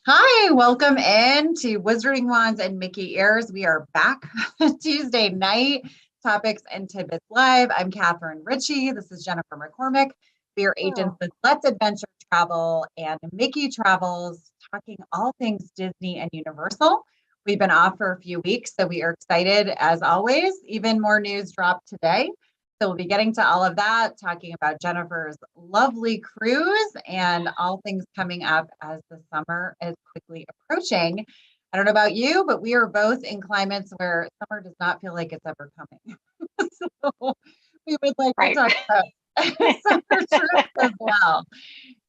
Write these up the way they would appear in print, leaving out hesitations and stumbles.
Hi, welcome in to Wizarding Wands and Mickey Ears. We are back Tuesday night, Topics and Tidbits Live. I'm Catherine Ritchie. This is Jennifer McCormick. We are agents Oh, with Let's Adventure Travel and Mickey Travels, talking all things Disney and Universal. We've been off for a few weeks, so we are excited as always. Even more news dropped today. So we'll be getting to all of that, talking about Jennifer's lovely cruise and all things coming up as the summer is quickly approaching. I don't know about you, but we are both in climates where summer does not feel like it's ever coming. So we would like to right. talk about summer trips as well.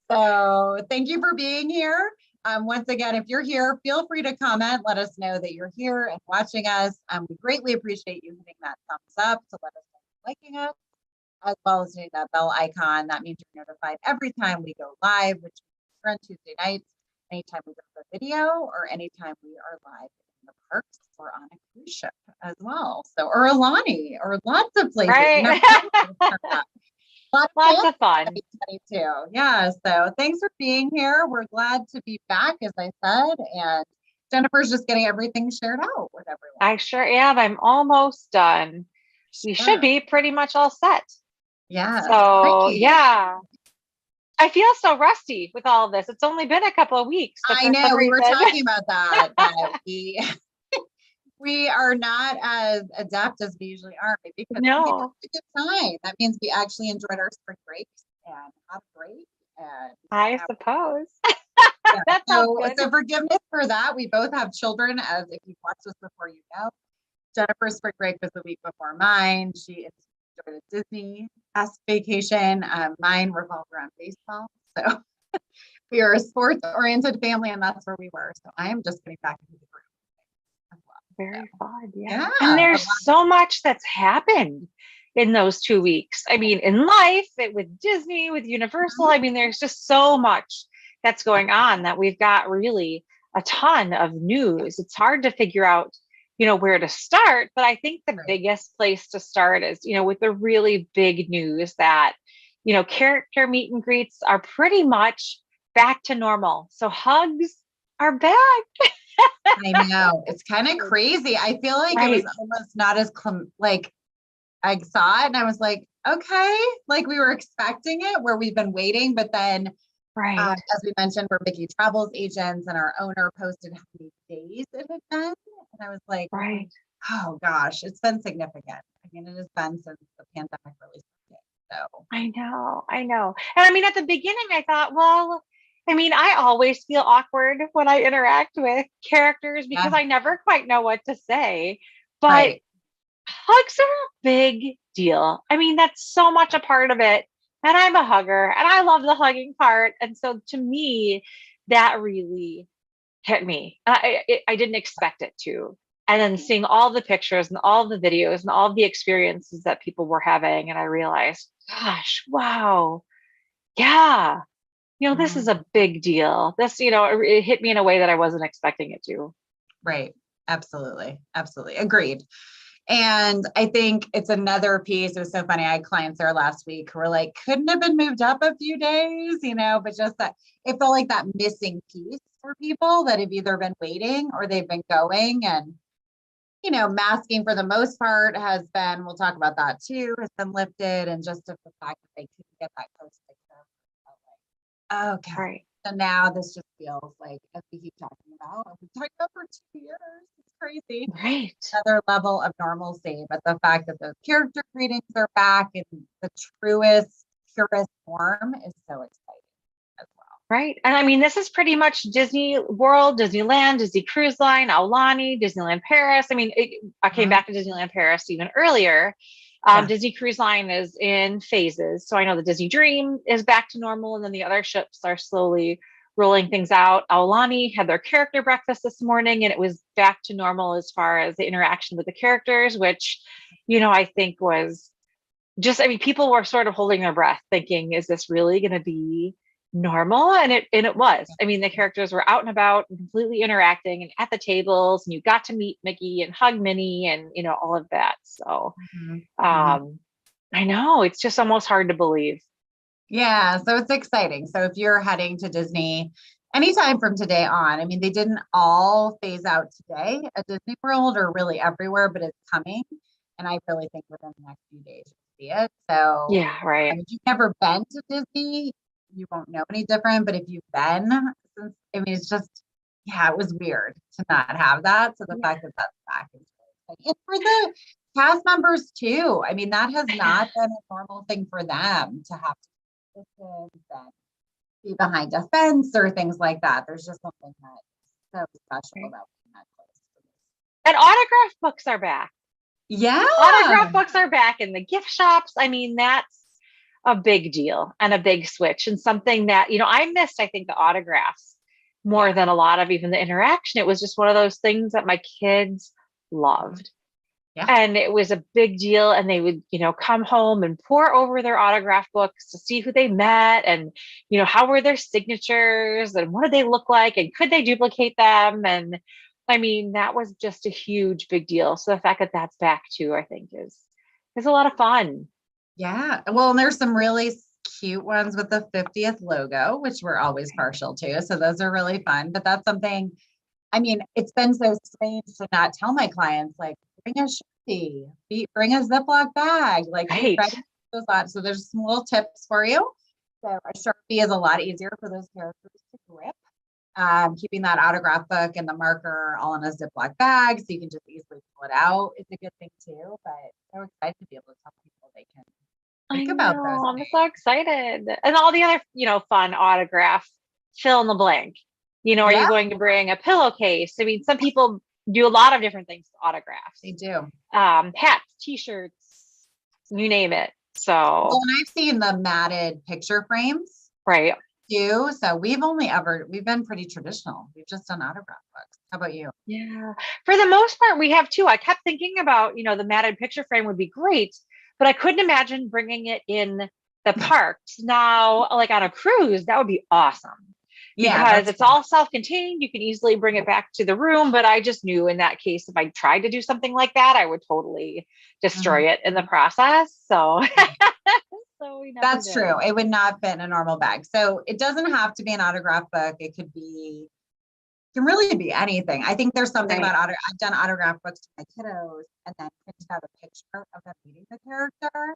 So thank you for being here. Once again, if you're here, feel free to comment. Let us know that you're here and watching us. We greatly appreciate you hitting that thumbs up to let us know you're liking us, as well as hitting that bell icon. That means you're notified every time we go live, which is on Tuesday nights, anytime we go a video, or anytime we are live in the parks or on a cruise ship as well. So, or Alani, or lots of places. You never Right. know. Lots of Lots plans of for fun. 2022. Yeah. So thanks for being here. We're glad to be back, as I said. And Jennifer's just getting everything shared out with everyone. I sure am. I'm almost done. We should Sure. be pretty much all set. Yes. So, Great. yeah, I feel so rusty with all of this. It's only been a couple of weeks, but I for some know we were reason, talking about that we are not as adept as we usually are, maybe because maybe no, it's a good sign. That means we actually enjoyed our spring breaks and had a break. And I now, suppose yeah, that sounds good. so forgiveness for that. We both have children, as if you've watched this before, you know. Jennifer's spring break was the week before mine. She enjoyed a Disney-esque vacation. Mine revolved around baseball. So we are a sports-oriented family, and that's where we were. So I am just getting back into the group as well. Very fun. So Yeah. And yeah, there's so much that's happened in those 2 weeks. I mean, in life, with Disney, with Universal, I mean, there's just so much that's going on that we've got really a ton of news. It's hard to figure out, where to start. But I think the right. biggest place to start is, with the really big news that, character meet and greets are pretty much back to normal. So hugs are back. I know. It's kind of crazy. I feel like it was Right. almost not as like I saw it and I was like, okay, like we were expecting it where we've been waiting, but then Right. as we mentioned, we're Mickey Travels agents and our owner posted how many days it had been. And I was like, Right. oh gosh, it's been significant. I mean, it has been since the pandemic really started. So I know. I know. And I mean, at the beginning, I thought, well, I mean, I always feel awkward when I interact with characters yeah, because I never quite know what to say. But right. hugs are a big deal. I mean, that's so much a part of it. And I'm a hugger and I love the hugging part. And so to me, that really hit me. I didn't expect it to. And then seeing all the pictures and all the videos and all the experiences that people were having, and I realized, gosh, wow, yeah, this is Mhm. a big deal. This, it hit me in a way that I wasn't expecting it to. Right. Absolutely. Absolutely. Agreed. And I think it's another piece. It was so funny. I had clients there last week who were like, couldn't have been moved up a few days, but just that it felt like that missing piece for people that have either been waiting or they've been going. And, masking for the most part has been, we'll talk about that too, has been lifted. And just the fact that they couldn't get that close picture. Okay. Right. So now this just feels like, as we keep talking about, we've talked about for 2 years. It's crazy. Right. Another level of normalcy, but the fact that those character greetings are back in the truest, purest form is so exciting as well. Right. And I mean, this is pretty much Disney World, Disneyland, Disney Cruise Line, Aulani, Disneyland Paris. I mean, I came Mhm. back to Disneyland Paris even earlier. Yeah. Disney Cruise Line is in phases. So I know the Disney Dream is back to normal, and then the other ships are slowly rolling things out. Aulani had their character breakfast this morning, and it was back to normal as far as the interaction with the characters, which, I think was just, I mean, people were sort of holding their breath thinking, is this really going to be normal? And it was. I mean, the characters were out and about and completely interacting and at the tables, and you got to meet Mickey and hug Minnie and all of that. So Mhm. Mhm. um I know it's just almost hard to believe. Yeah, so it's exciting. So if you're heading to Disney anytime from today on. I mean, they didn't all phase out today at Disney World or really everywhere, but it's coming. And I really think within the next few days you'll see it. So, Yeah, right. if you've never been to Disney, you won't know any different. But if you've been, since, I mean, it's just, yeah, it was weird to not have that. So the fact that that's back is really exciting. And for the cast members too. I mean, that has not been a normal thing for them to have to distance and be behind a fence or things like that. There's just something that's so special about being that close. And autograph books are back. Yeah. Autograph books are back in the gift shops. I mean, that's a big deal and a big switch, and something that, I missed, I think, the autographs more than a lot of even the interaction. It was just one of those things that my kids loved. Yeah. And it was a big deal. And they would, come home and pour over their autograph books to see who they met and, how were their signatures and what did they look like and could they duplicate them? And I mean, that was just a huge, big deal. So the fact that that's back too, I think is a lot of fun. Yeah. Well, and there's some really cute ones with the 50th logo, which we're always partial to. So those are really fun. But that's something, I mean, it's been so strange to not tell my clients, like, bring a Sharpie, bring a Ziploc bag, like, be Right. ready for those lots. So there's some little tips for you. So a Sharpie is a lot easier for those characters to grip. Keeping that autograph book and the marker all in a Ziploc bag so you can just easily pull it out is a good thing too. But so excited to be able to tell people they can think about those I'm things. so excited. And all the other, fun autograph, fill in the blank. Are Yeah, you going to bring a pillowcase? I mean, some people do a lot of different things to autographs. they do. Hats, t-shirts, you name it. So, Well, and I've seen the matted picture frames right. too. So we've been pretty traditional. We've just done autograph books. How about you? Yeah. For the most part, we have too. I kept thinking about, the matted picture frame would be great, but I couldn't imagine bringing it in the parks. Now, like on a cruise, that would be awesome. Yeah, Because it's all self-contained. You can easily bring it back to the room. But I just knew in that case, if I tried to do something like that, I would totally destroy it in the process. So, so we never that's did. true. It would not fit in a normal bag. So it doesn't have to be an autograph book. It can really be anything. I think there's something about I've done autograph books to my kiddos and then printed out a picture of them meeting the character.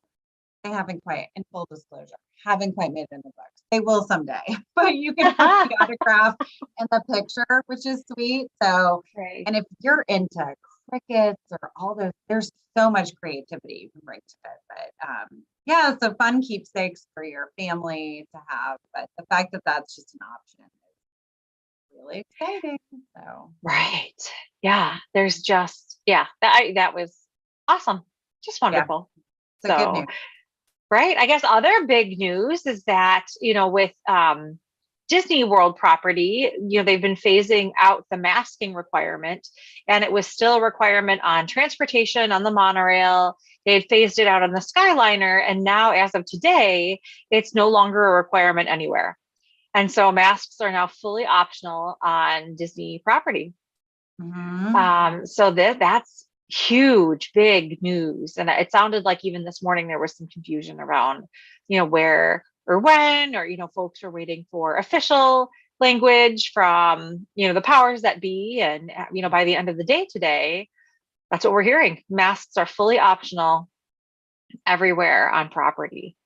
They haven't quite, in full disclosure, haven't quite made it in the books. They will someday, but you can have the autograph and the picture, which is sweet. So, and if you're into crickets or all those, there's so much creativity you can bring to it. But yeah, so fun keepsakes for your family to have. But the fact that that's just an option is really exciting. So, Right. Yeah. There's just, that was awesome. Just wonderful. so good news. Right. I guess other big news is that, with Disney World property, they've been phasing out the masking requirement, and it was still a requirement on transportation on the monorail. They had phased it out on the Skyliner. And now, as of today, it's no longer a requirement anywhere. And so masks are now fully optional on Disney property. Mm-hmm. So that's huge, big news. And it sounded like even this morning there was some confusion around, where or when, or, folks are waiting for official language from, the powers that be. And, by the end of the day today, that's what we're hearing. Masks are fully optional everywhere on property.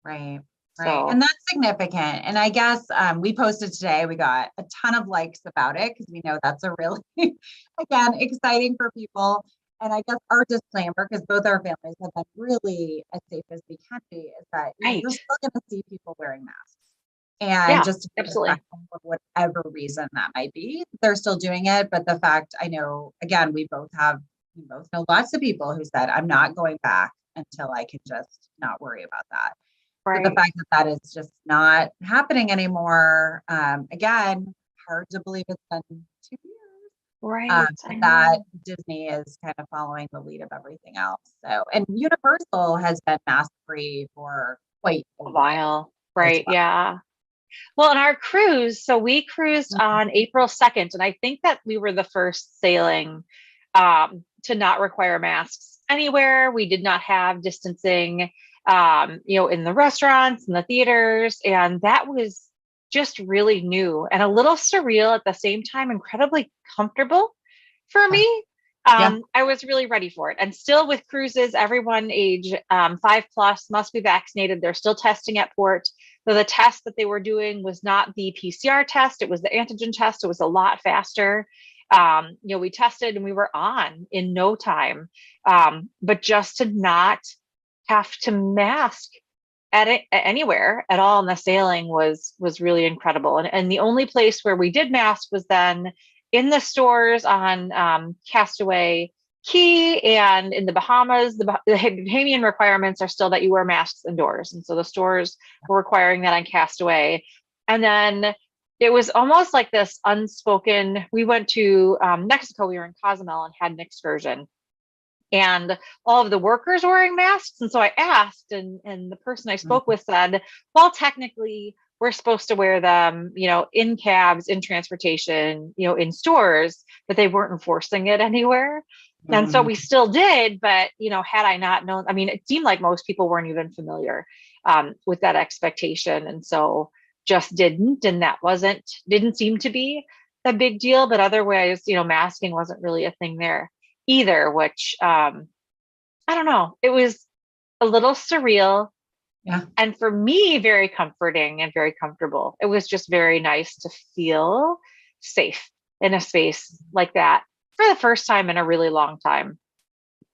Right. So, right. And that's significant. And I guess we posted today, we got a ton of likes about it because we know that's a really, again, exciting for people. And I guess our disclaimer, because both our families have been really as safe as we can be, is that you're still going to see people wearing masks. And just absolutely, for whatever reason that might be, they're still doing it. But the fact, I know, again, we both know lots of people who said, I'm not going back until I can just not worry about that. Right. So the fact that is just not happening anymore, again, hard to believe it's been 2 years. Right. That Disney is kind of following the lead of everything else. So, and Universal has been mask free for quite a while. Right. Well. Yeah. Well, in our cruise, so we cruised on April 2nd, and I think that we were the first sailing to not require masks anywhere. We did not have distancing, in the restaurants and the theaters. And that was just really new and a little surreal at the same time, incredibly comfortable for Yeah. me. Yeah. I was really ready for it. And still with cruises, everyone age 5+ must be vaccinated. They're still testing at port. So the test that they were doing was not the PCR test, it was the antigen test. It was a lot faster. We tested and we were on in no time. But just to not have to mask anywhere at all in the sailing was really incredible. And the only place where we did mask was then in the stores on Castaway Key and in the Bahamas. The Bahamian requirements are still that you wear masks indoors, and so the stores were requiring that on Castaway. And then it was almost like this unspoken. We went to Mexico. We were in Cozumel and had an excursion, and all of the workers were wearing masks. And so I asked, and the person I spoke with said, well, technically we're supposed to wear them, in cabs, in transportation, in stores, but they weren't enforcing it anywhere. And so we still did, but, had I not known, I mean, it seemed like most people weren't even familiar with that expectation. And so just didn't, and that didn't seem to be a big deal, but otherwise, masking wasn't really a thing there either, which I don't know, it was a little surreal. Yeah. And for me, very comforting and very comfortable. It was just very nice to feel safe in a space like that for the first time in a really long time.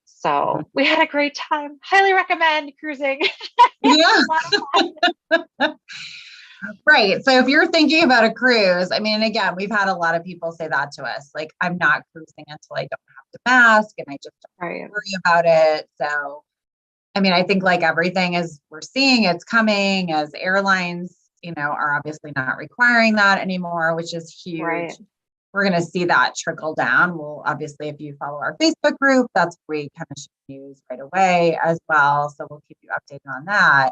So we had a great time. Highly recommend cruising. Yeah. Right. So if you're thinking about a cruise, I mean, again, we've had a lot of people say that to us, like, I'm not cruising until I don't have to mask and I just don't worry about it. So, I mean, I think like everything is, we're seeing it's coming as airlines, are obviously not requiring that anymore, which is huge. Right. We're going to see that trickle down. Well, obviously, if you follow our Facebook group, that's where we kind of share news right away as well. So we'll keep you updated on that.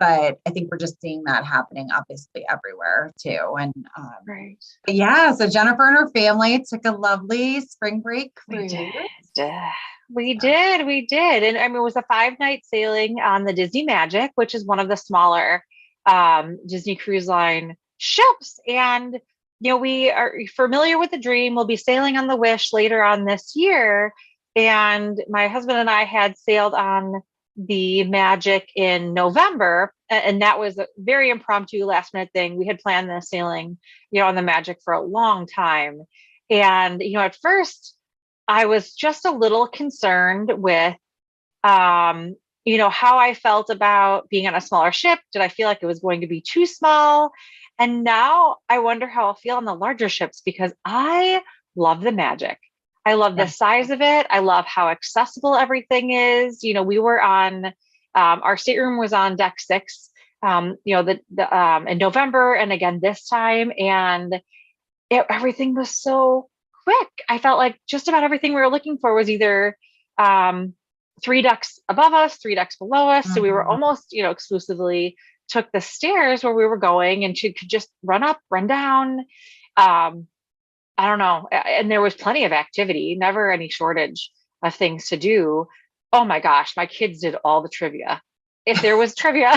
But I think we're just seeing that happening obviously everywhere too. And Right. yeah, so Jennifer and her family took a lovely spring break cruise. We did. And I mean, it was a 5-night sailing on the Disney Magic, which is one of the smaller Disney Cruise Line ships. And, we are familiar with the Dream. We'll be sailing on the Wish later on this year. And my husband and I had sailed on the Magic in November. And that was a very impromptu last minute thing. We had planned the sailing, on the Magic for a long time. And, at first I was just a little concerned with, how I felt about being on a smaller ship. Did I feel like it was going to be too small? And now I wonder how I'll feel on the larger ships, because I love the Magic. I love the size of it. I love how accessible everything is. We were on, our stateroom was on deck 6, in November and again this time. And everything was so quick. I felt like just about everything we were looking for was either 3 decks above us, 3 decks below us. So we were almost, exclusively took the stairs where we were going, and she could just run up, run down. I don't know. And there was plenty of activity, never any shortage of things to do. Oh my gosh, my kids did all the trivia. If there was trivia,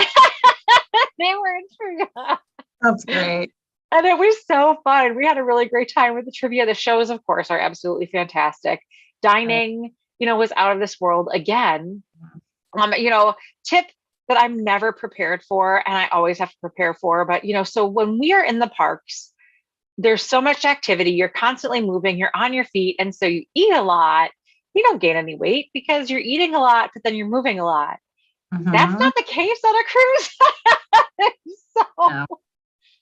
they were in trivia. That's great. And it was so fun. We had a really great time with the trivia. The shows, of course, are absolutely fantastic. Dining, was out of this world again. Tip that I'm never prepared for, and I always have to prepare for. But, so when we are in the parks, there's so much activity. You're constantly moving. You're on your feet. And so you eat a lot. You don't gain any weight because you're eating a lot, but then you're moving a lot. That's not the case on a cruise. So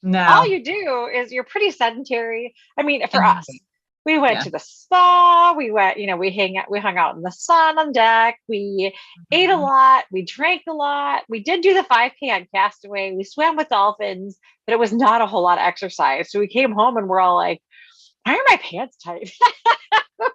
no. All you do is you're pretty sedentary. I mean, for us, we went to the spa, we went, we hung out in the sun on deck, we ate a lot, we drank a lot, we did do the 5K on Castaway, we swam with dolphins, but it was not a whole lot of exercise. So we came home and we're all like, why are my pants tight?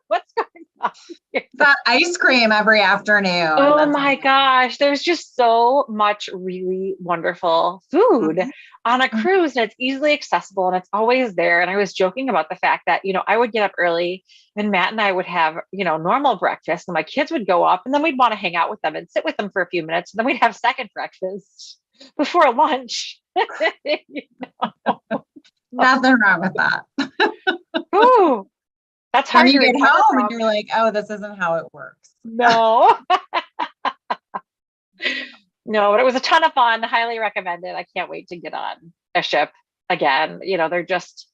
What's going on here? That ice cream every afternoon. Oh my gosh. There's just so much really wonderful food on a cruise, and it's easily accessible and it's always there. And I was joking about the fact that, I would get up early and Matt and I would have, normal breakfast, and my kids would go up, and then we'd want to hang out with them and sit with them for a few minutes. And then we'd have second breakfast. before lunch. Nothing wrong with that. Ooh, that's Then hard you to get recover home and from. you're like, oh, this isn't how it works. No. No, but it was a ton of fun. Highly recommended. I can't wait to get on a ship again. They're just,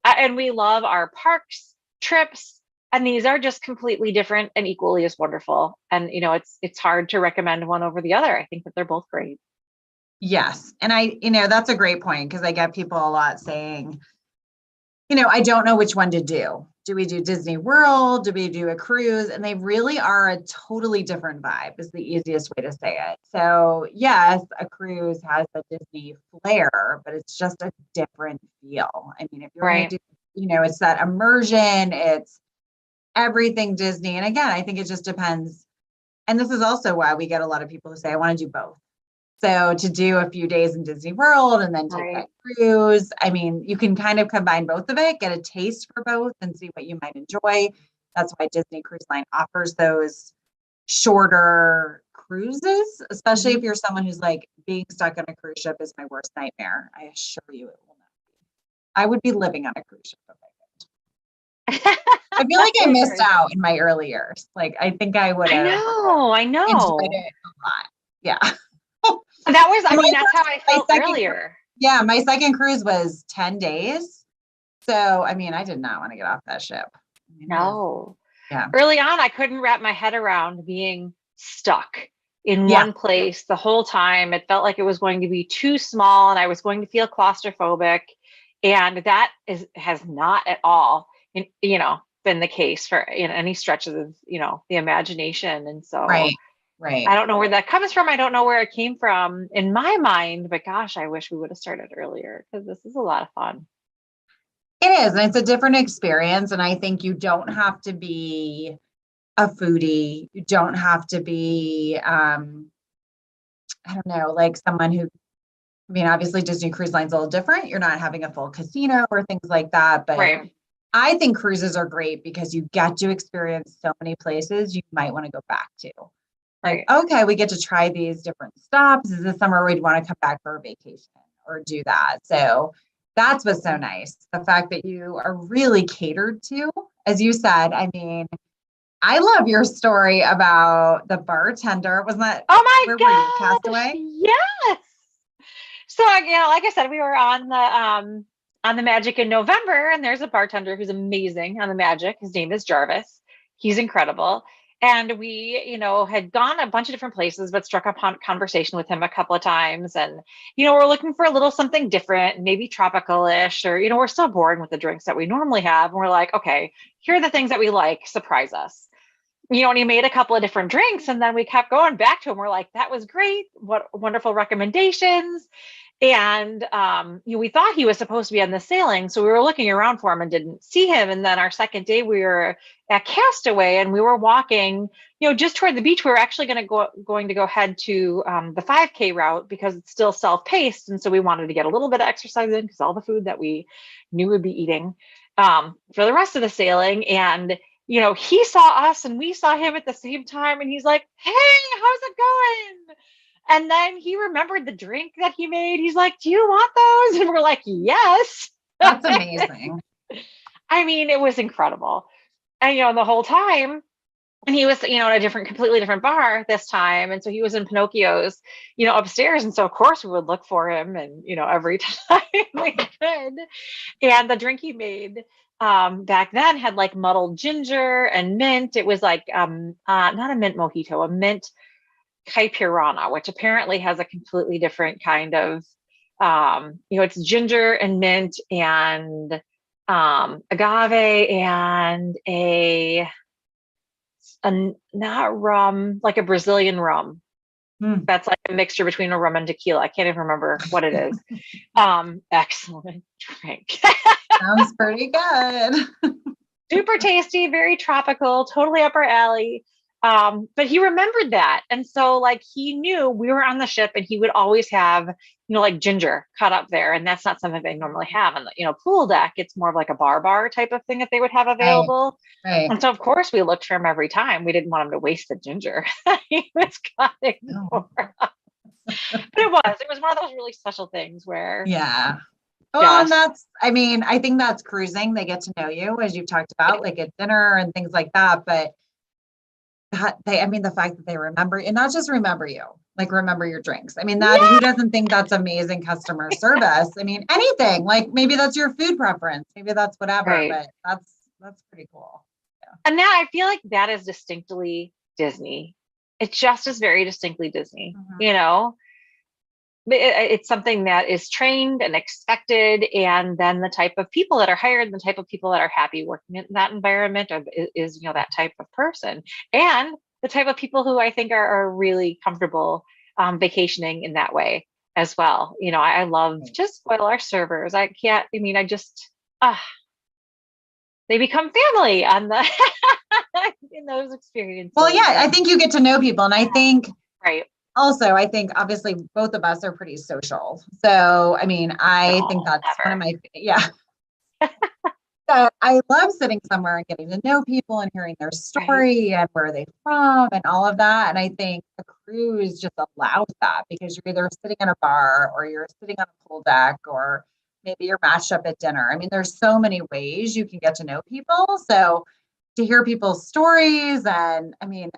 and we love our parks trips, and these are just completely different and equally as wonderful. And it's hard to recommend one over the other. I think that they're both great. Yes. And that's a great point, because I get people a lot saying, I don't know which one to do. Do we do Disney World? Do we do a cruise? And they really are a totally different vibe, is the easiest way to say it. So yes, a cruise has a Disney flair, but it's just a different feel. I mean, if you're going Right. to do, it's that immersion, it's everything Disney. And again, I think it just depends. And this is also why we get a lot of people who say, I want to do both. So to do a few days in Disney World and then take Right. that cruise, I mean, you can kind of combine both of it, get a taste for both and see what you might enjoy. That's why Disney Cruise Line offers those shorter cruises, especially if you're someone who's like, being stuck on a cruise ship is my worst nightmare. I assure you it will not be. I would be living on a cruise ship if I could. I feel like I missed out in my early years. Like, I think I would have I know. enjoyed it a lot. Yeah. That was, I mean, that's how I felt earlier. Yeah, my second cruise was 10 days. So, I mean, I did not want to get off that ship. No. Yeah. Early on, I couldn't wrap my head around being stuck in one place the whole time. It felt like it was going to be too small and I was going to feel claustrophobic. And that has not at all, been the case for any stretches of, the imagination. And so Right. I don't know where that comes from. I don't know where it came from in my mind, but gosh, I wish we would have started earlier, because this is a lot of fun. It is. And it's a different experience. And I think you don't have to be a foodie. You don't have to be, I don't know, like someone who, I mean, obviously Disney Cruise Line's a little different. You're not having a full casino or things like that. But Right. I think cruises are great because you get to experience so many places you might want to go back to. Like, okay, we get to try these different stops. Is this somewhere we'd want to come back for a vacation or do that? So that's what's so nice. The fact that you are really catered to, as you said. I mean, I love your story about the bartender. Wasn't that, oh my where gosh, were you? Castaway? yes. So like I said, we were on the Magic in November, and there's a bartender who's amazing on the Magic. His name is Jarvis. He's incredible. And we, had gone a bunch of different places, but struck upon conversation with him a couple of times. And, we're looking for a little something different, maybe tropical-ish, or, we're still bored with the drinks that we normally have. And we're like, okay, here are the things that we like, surprise us. And he made a couple of different drinks, and then we kept going back to him. We're like, that was great. What wonderful recommendations. And we thought he was supposed to be on the sailing, so we were looking around for him and didn't see him. And then our second day, we were at Castaway, and we were walking, just toward the beach. We were actually going to go head to the 5K route because it's still self-paced, and so we wanted to get a little bit of exercise in because all the food that we knew we'd be eating for the rest of the sailing. And he saw us and we saw him at the same time, and he's like, "Hey, how's it going?" And then he remembered the drink that he made. He's like, "Do you want those?" And we're like, "Yes." That's amazing. I mean, it was incredible. And, the whole time, and he was, at a completely different bar this time. And so he was in Pinocchio's, upstairs. And so, of course, we would look for him and, every time we could. And the drink he made back then had like muddled ginger and mint. It was like, not a mint mojito, a mint Caipirana, which apparently has a completely different kind of, it's ginger and mint and agave and a not rum, like a Brazilian rum. That's like a mixture between a rum and tequila. I can't even remember what it is. Excellent drink. Sounds pretty good. Super tasty, very tropical, totally up our alley. But he remembered that. And so like he knew we were on the ship, and he would always have, like ginger cut up there. And that's not something they normally have on the, pool deck. It's more of like a bar type of thing that they would have available. Right. And so of course we looked for him every time. We didn't want him to waste the ginger he was cutting for us. But it was one of those really special things where Yeah. Well, and just, that's, I mean, I think that's cruising. They get to know you, as you've talked about, like at dinner and things like that. But I mean, the fact that they remember, and not just remember you, like remember your drinks. I mean, that, who yeah, doesn't think that's amazing customer service? I mean, anything, like maybe that's your food preference, maybe that's whatever, right. but that's pretty cool. And that, I feel like that is distinctly Disney. It just is very distinctly Disney, Mhm. you know? It's something that is trained and expected, and then the type of people that are hired, the type of people that are happy working in that environment is that type of person, and the type of people who I think are really comfortable vacationing in that way as well. I love Right. to spoil our servers. I can't, I mean, I just, they become family on the in those Well, experiences. yeah, I And think you get to know people, and I think right. also, I think obviously both of us are pretty social. So, I mean, I think No, that's one of never. my, yeah. So I love sitting somewhere and getting to know people and hearing their Right. story and where they're from and all of that. And I think a cruise just allows that because you're either sitting in a bar or you're sitting on a pool deck or maybe you're matched up at dinner. I mean, there's so many ways you can get to know people. So to hear people's stories, and I mean,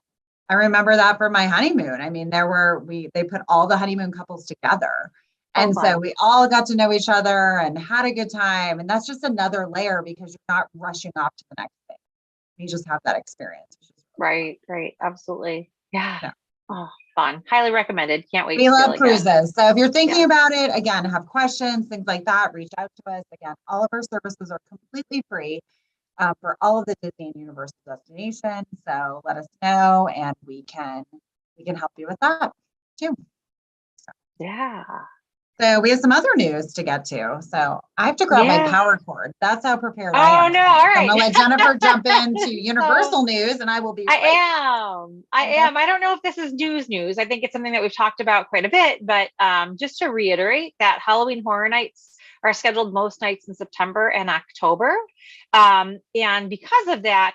I remember that for my honeymoon. I mean, they put all the honeymoon couples together. So And so fun. we all got to know each other and had a good time. And that's just another layer because you're not rushing off to the next thing. You just have that experience, which is really Right, right. Absolutely. Yeah. fun. Yeah. Oh, fun. Highly recommended. Can't wait We to sail love again. cruises. So if you're thinking Yes. about it, again, have questions, things like that, reach out to us. Again, all of our services are completely free for all of the Disney and Universal destinations. So let us know and we can help you with that too. Yeah. So we have some other news to get to. So I have to grab my Yeah. power cord. That's how prepared I Oh am no. today. All So I'm right. going to let Jennifer jump into So Universal news and I will be I right am. I back. am. I don't know if this is news. I think it's something that we've talked about quite a bit, but just to reiterate that Halloween Horror Nights are scheduled most nights in September and October. And because of that,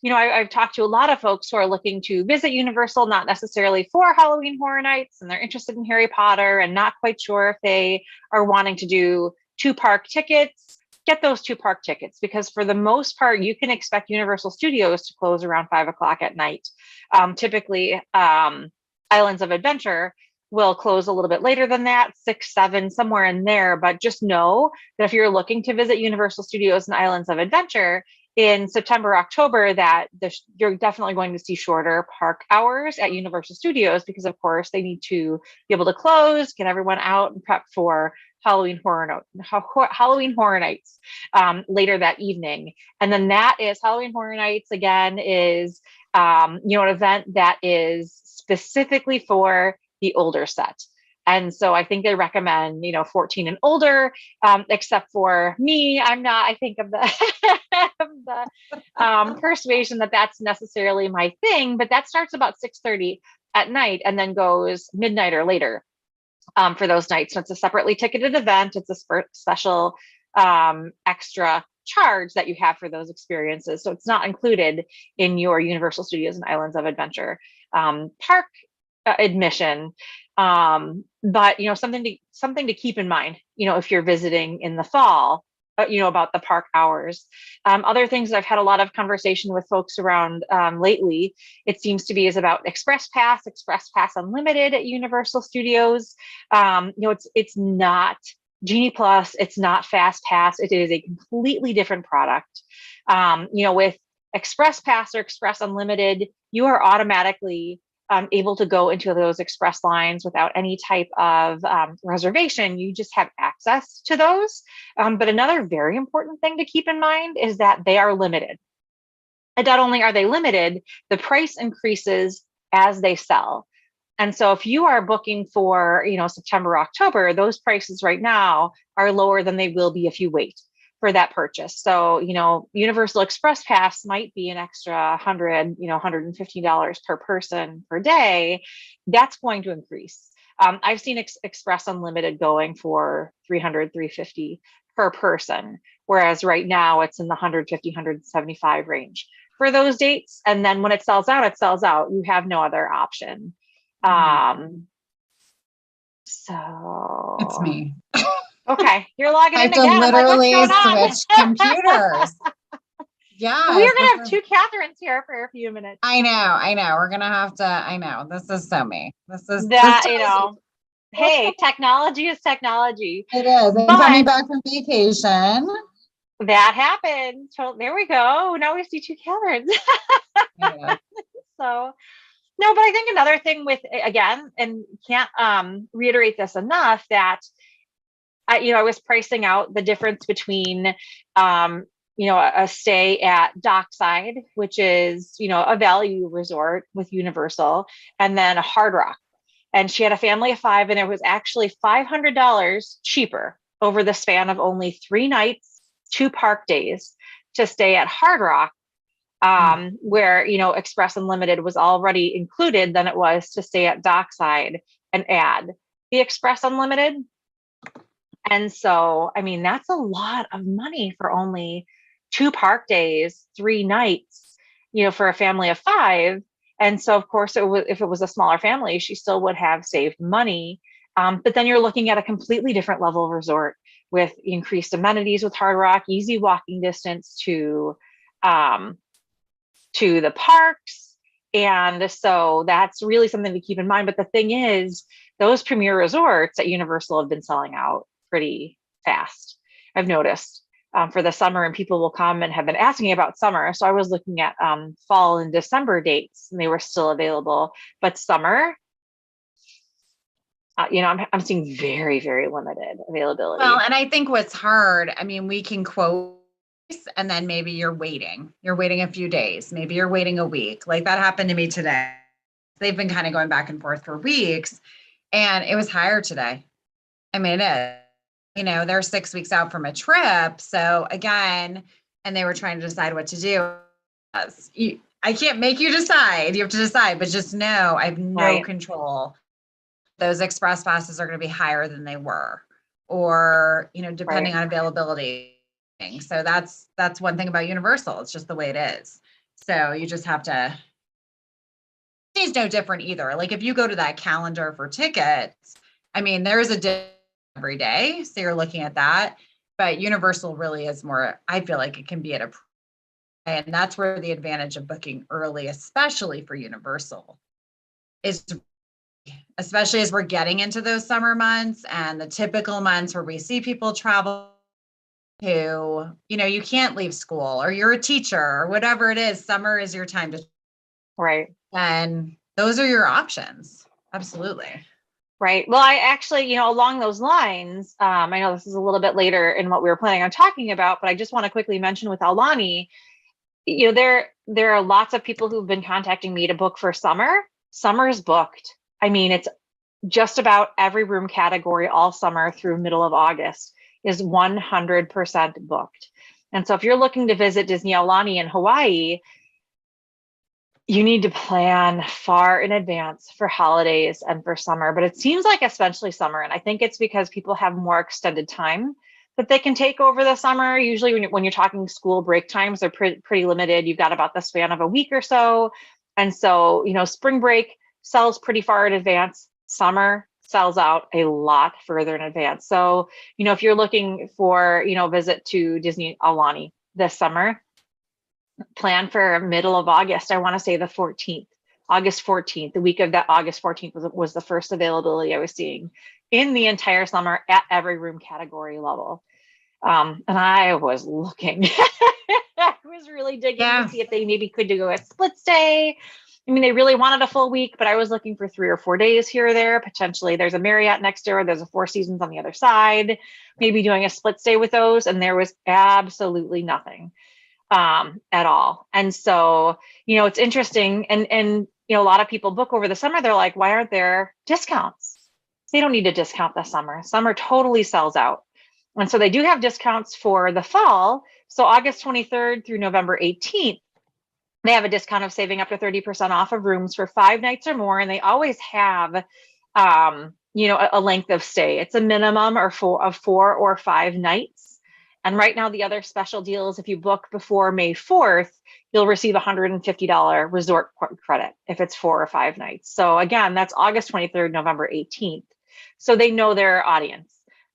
I've talked to a lot of folks who are looking to visit Universal, not necessarily for Halloween Horror Nights, and they're interested in Harry Potter and not quite sure if they are wanting to do two park tickets. Get those two park tickets, because for the most part, you can expect Universal Studios to close around 5 o'clock at night. Typically, Islands of Adventure will close a little bit later than that, 6, 7, somewhere in there. But just know that if you're looking to visit Universal Studios and Islands of Adventure in September, October, that you're definitely going to see shorter park hours at Universal Studios, because of course they need to be able to close, get everyone out and prep for Halloween Horror Nights later that evening. And then that is Halloween Horror Nights again is an event that is specifically for the older set. And so I think they recommend, 14 and older, except for me. I'm not, I think, of the persuasion that that's necessarily my thing, but that starts about 6:30 at night and then goes midnight or later for those nights. So it's a separately ticketed event. It's a special extra charge that you have for those experiences. So it's not included in your Universal Studios and Islands of Adventure park admission. But something to keep in mind, if you're visiting in the fall, about the park hours. Other things that I've had a lot of conversation with folks around lately, it seems to be, is about Express Pass Unlimited at Universal Studios. It's not Genie Plus, it's not Fast Pass. It is a completely different product. With Express Pass or Express Unlimited, you are automatically able to go into those express lines without any type of reservation. You just have access to those. But another very important thing to keep in mind is that they are limited. And not only are they limited, the price increases as they sell. And so if you are booking for, September, October, those prices right now are lower than they will be if you wait for that purchase. So, Universal Express Pass might be an extra $150 per person per day. That's going to increase. I've seen Express Unlimited going for 300, 350 per person, whereas right now it's in the 150, 175 range for those dates. And then when it sells out, it sells out. You have no other option. Mhm. Um, It's So, me. okay, you're logging I have in to again. I'm like, what's literally going on? switch computers. We are Yes, gonna have two Catherines here for a few minutes. I know. We're gonna have to, I know. This is so me. This That, tells you. hey, technology is technology. It is. And coming But back from vacation. that happened. So there we go. Now we see two Catherines. Yeah. So no, but I think another thing with, again, and can't reiterate this enough, that I was pricing out the difference between a stay at Dockside, which is, a value resort with Universal, and then a Hard Rock. And she had a family of 5, and it was actually $500 cheaper over the span of only 3 nights, 2 park days to stay at Hard Rock, where, Express Unlimited was already included than it was to stay at Dockside and add the Express Unlimited. And so, I mean, that's a lot of money for only 2 park days, 3 nights, for a family of 5. And so, of course, if it was a smaller family, she still would have saved money. But then you're looking at a completely different level of resort with increased amenities with Hard Rock, easy walking distance um, to the parks. And so that's really something to keep in mind. But the thing is, those premier resorts at Universal have been selling out pretty fast. I've noticed for the summer, and people will come and have been asking about summer. So I was looking at fall and December dates, and they were still available. But summer, I'm seeing very, very limited availability. Well, and I think what's hard, I mean, we can quote, and then maybe you're waiting a few days, maybe you're waiting a week. Like that happened to me today. They've been kind of going back and forth for weeks, and it was higher today. I mean, it is, they're 6 weeks out from a trip. So again, and they were trying to decide what to do. I can't make you decide. You have to decide, but just know I have no control. Those express passes are going to be higher than they were, or, depending on availability. So that's one thing about Universal. It's just the way it is. So you just have to, it's no different either. Like if you go to that calendar for tickets, I mean, there's a every day. So you're looking at that, but Universal really is more, I feel like it can be at a, and that's where the advantage of booking early, especially for Universal, is, especially as we're getting into those summer months and the typical months where we see people travel who, you can't leave school, or you're a teacher or whatever it is. Summer is your time to, and those are your options. Absolutely. Right. Well, I actually, along those lines, I know this is a little bit later in what we were planning on talking about, but I just want to quickly mention with Aulani, there are lots of people who've been contacting me to book for summer. Summer is booked. I mean, it's just about every room category all summer through middle of August is 100% booked. And so if you're looking to visit Disney Aulani in Hawaii, you need to plan far in advance for holidays and for summer, but it seems like especially summer. And I think it's because people have more extended time that they can take over the summer. Usually when you're talking school break times, they're pretty limited. You've got about the span of a week or so. And so, spring break sells pretty far in advance. Summer sells out a lot further in advance. So, if you're looking for, visit to Disney Aulani this summer, plan for middle of August. I want to say the 14th, August 14th, the week of that August 14th was the first availability I was seeing in the entire summer at every room category level. And I was looking, I was really digging to see if they maybe could go a split stay. I mean, they really wanted a full week, but I was looking for 3 or 4 days here or there. Potentially there's a Marriott next door. There's a Four Seasons on the other side, maybe doing a split stay with those. And there was absolutely nothing at all. And so, it's interesting. And, a lot of people book over the summer. They're like, why aren't there discounts? They don't need a discount this summer. Summer totally sells out. And so they do have discounts for the fall. So August 23rd through November 18th, they have a discount of saving up to 30% off of rooms for 5 nights or more. And they always have, a length of stay. It's a minimum of 4 or 5 nights. And right now, the other special deal is if you book before May 4th, you'll receive $150 resort credit if it's 4 or 5 nights. So again, that's August 23rd, November 18th. So they know their audience.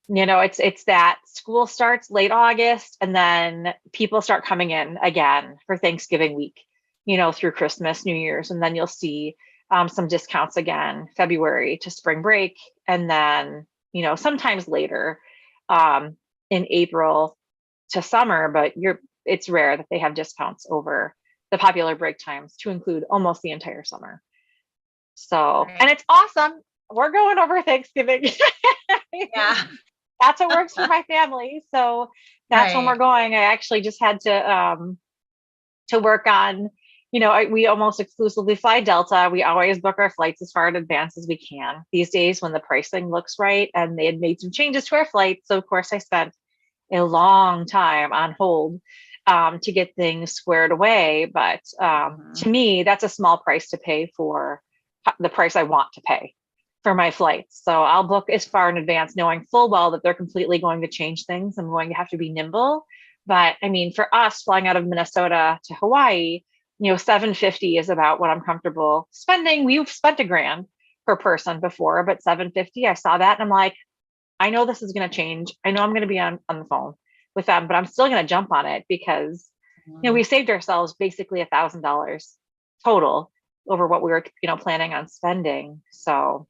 It's that school starts late August and then people start coming in again for Thanksgiving week, through Christmas, New Year's, and then you'll see some discounts again, February to spring break. And then, sometimes later in April to summer, but it's rare that they have discounts over the popular break times to include almost the entire summer. So, Right. and it's awesome. We're going over Thanksgiving. Yeah. That's what works for my family. So that's when Right. we're going. I actually just had to work on, we almost exclusively fly Delta. We always book our flights as far in advance as we can these days when the pricing looks right. And they had made some changes to our flights. So of course I spent a long time on hold to get things squared away. But to me, that's a small price to pay for the price I want to pay for my flights. So I'll book as far in advance, knowing full well that they're completely going to change things. I'm going to have to be nimble. But I mean, for us flying out of Minnesota to Hawaii, $750 is about what I'm comfortable spending. We've spent $1,000 per person before, but $750, I saw that and I'm like, I know this is going to change. I know I'm going to be on the phone with them, but I'm still going to jump on it because, we saved ourselves basically $1,000 total over what we were, planning on spending. So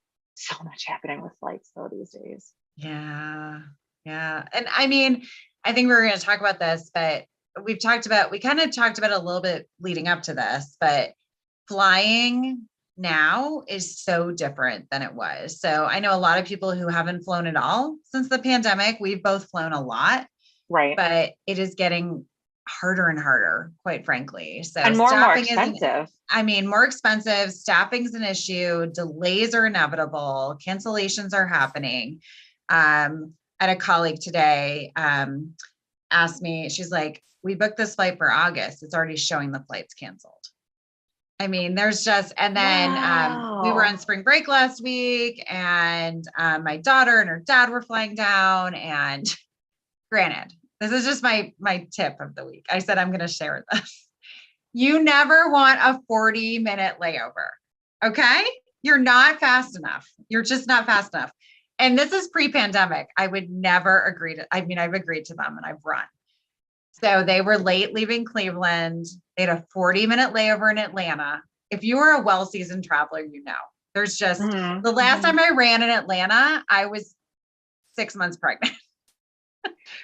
much happening with flights though these days. Yeah. Yeah. And I mean, I think we were going to talk about this, but we kind of talked about it a little bit leading up to this, but flying now is so different than it was. So I know a lot of people who haven't flown at all since the pandemic. We've both flown a lot, right? But it is getting harder and harder, quite frankly. So and more expensive. More expensive. Staffing's an issue. Delays are inevitable. Cancellations are happening. I had a colleague today asked me, she's like, we booked this flight for August. It's already showing the flight's canceled. There's just, and then we were on spring break last week and my daughter and her dad were flying down. And granted, this is just my tip of the week. I said, I'm going to share this. You never want a 40-minute layover. Okay. You're not fast enough. You're just not fast enough. And this is pre-pandemic. I would never agree to, I've agreed to them and I've run. So they were late leaving Cleveland. They had a 40-minute layover in Atlanta. If you are a well-seasoned traveler, there's just the last time I ran in Atlanta, I was 6 months pregnant.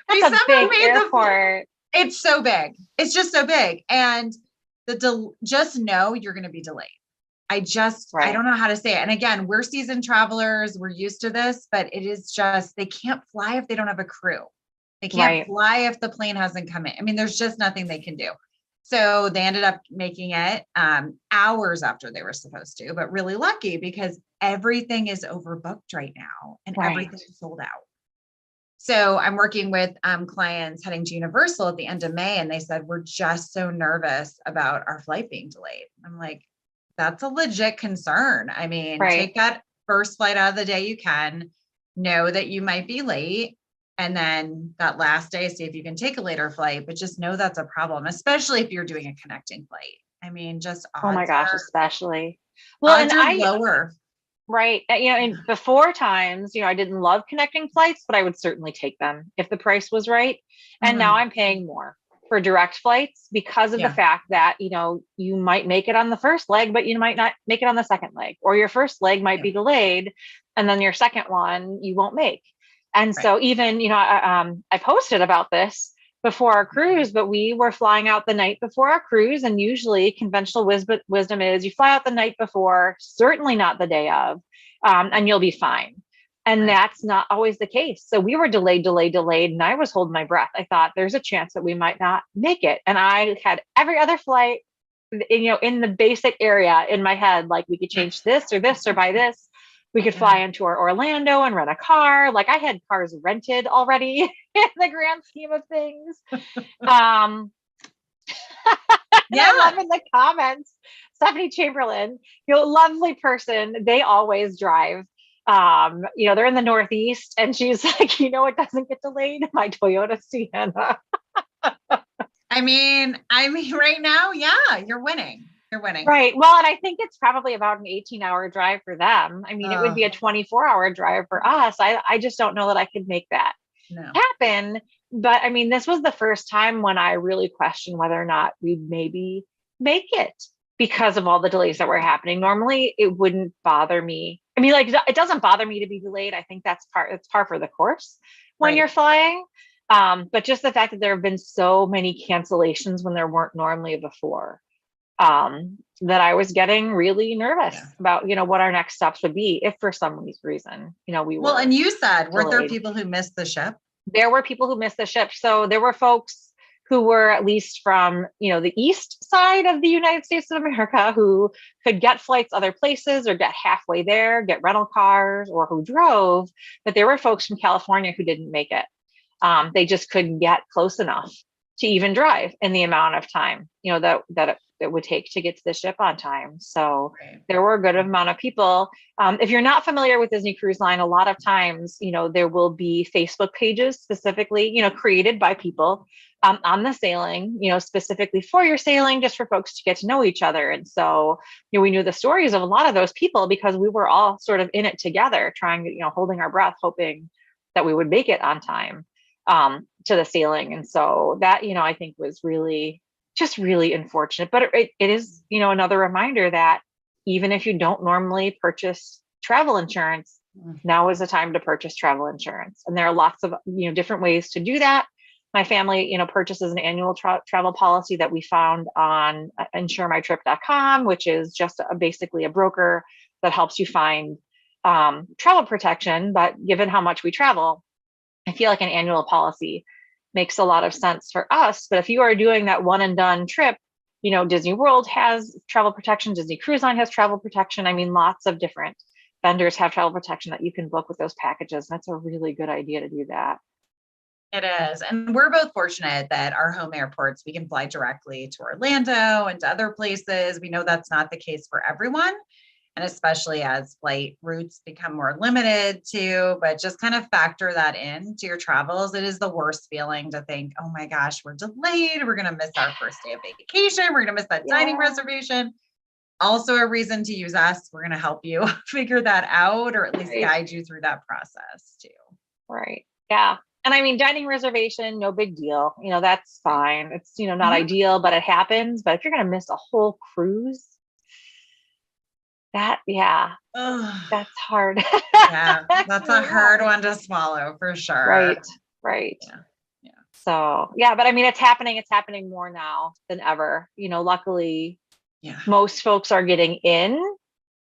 That's a big airport. It's so big. It's just so big. And just know you're going to be delayed. I don't know how to say it. And again, we're seasoned travelers. We're used to this, but it is just, they can't fly if they don't have a crew. They can't fly if the plane hasn't come in. There's just nothing they can do. So they ended up making it hours after they were supposed to, but really lucky because everything is overbooked right now and everything is sold out. So I'm working with clients heading to Universal at the end of May, and they said, we're just so nervous about our flight being delayed. I'm like, that's a legit concern. Take that first flight out of the day you can, know that you might be late. And then that last day, see if you can take a later flight, but just know that's a problem, especially if you're doing a connecting flight. Just odds. Oh my gosh, especially. Well, odds are lower. Right. And before times, I didn't love connecting flights, but I would certainly take them if the price was right. And now I'm paying more for direct flights because of the fact that, you might make it on the first leg, but you might not make it on the second leg, or your first leg might be delayed. And then your second one, you won't make. And so even, I posted about this before our cruise, but we were flying out the night before our cruise. And usually conventional wisdom is you fly out the night before, certainly not the day of, and you'll be fine. And that's not always the case. So we were delayed. And I was holding my breath. I thought there's a chance that we might not make it. And I had every other flight, in the basic area in my head, like we could change this or buy this. We could fly into Orlando and rent a car. Like I had cars rented already in the grand scheme of things. I love in the comments, Stephanie Chamberlain, lovely person. They always drive. They're in the Northeast, and she's like, it doesn't get delayed. My Toyota Sienna. Right now, you're winning. You're winning. Right. Well, and I think it's probably about an 18-hour drive for them. I mean, it would be a 24-hour drive for us. I just don't know that I could make that No. happen. But I mean, this was the first time when I really questioned whether or not we'd maybe make it because of all the delays that were happening. Normally, it wouldn't bother me. I mean, like, it doesn't bother me to be delayed. I think it's par for the course when Right. you're flying. But just the fact that there have been so many cancellations when there weren't normally before, that I was getting really nervous about, what our next steps would be if for some reason, we were. Well, and you said, weren't there delayed. people who missed the ship? There were people who missed the ship. So there were folks who were at least from, the east side of the United States of America who could get flights other places or get halfway there, get rental cars, or who drove. But there were folks from California who didn't make it. They just couldn't get close enough to even drive in the amount of time, that it would take to get to the ship on time. So there were a good amount of people. If you're not familiar with Disney Cruise Line, a lot of times, there will be Facebook pages specifically, created by people on the sailing, specifically for your sailing, just for folks to get to know each other. And so, we knew the stories of a lot of those people because we were all sort of in it together, trying to, holding our breath, hoping that we would make it on time to the sailing. And so that, I think was really unfortunate, but it is, another reminder that even if you don't normally purchase travel insurance, now is the time to purchase travel insurance. And there are lots of, different ways to do that. My family, purchases an annual travel policy that we found on insuremytrip.com, which is just basically a broker that helps you find travel protection. But given how much we travel, I feel like an annual policy makes a lot of sense for us. But if you are doing that one and done trip, Disney World has travel protection, Disney Cruise Line has travel protection. I mean, lots of different vendors have travel protection that you can book with those packages. That's a really good idea to do that. It is. And we're both fortunate that our home airports, we can fly directly to Orlando and to other places. We know that's not the case for everyone. And especially as flight routes become more limited too, but just kind of factor that in to your travels. It is the worst feeling to think, oh my gosh, we're delayed. We're going to miss our first day of vacation. We're going to miss that dining reservation. Also a reason to use us. We're going to help you figure that out, or at least guide you through that process too. Right. Yeah. And I mean, dining reservation, no big deal. That's fine. It's, not ideal, but it happens. But if you're going to miss a whole cruise, that's hard. That's a hard one to swallow for sure. Right. Yeah. So, but I mean, it's happening more now than ever. Luckily, most folks are getting in,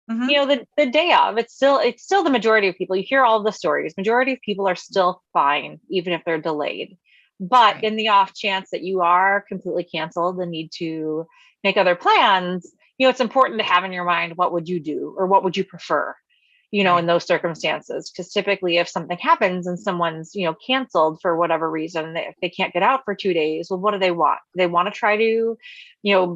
the day of. It's still the majority of people. You hear all the stories. Majority of people are still fine, even if they're delayed. But in the off chance that you are completely canceled and need to make other plans, it's important to have in your mind, what would you do or what would you prefer, in those circumstances? Because typically if something happens and someone's, canceled for whatever reason, they can't get out for 2 days. Well, what do they want? Do they want to try to,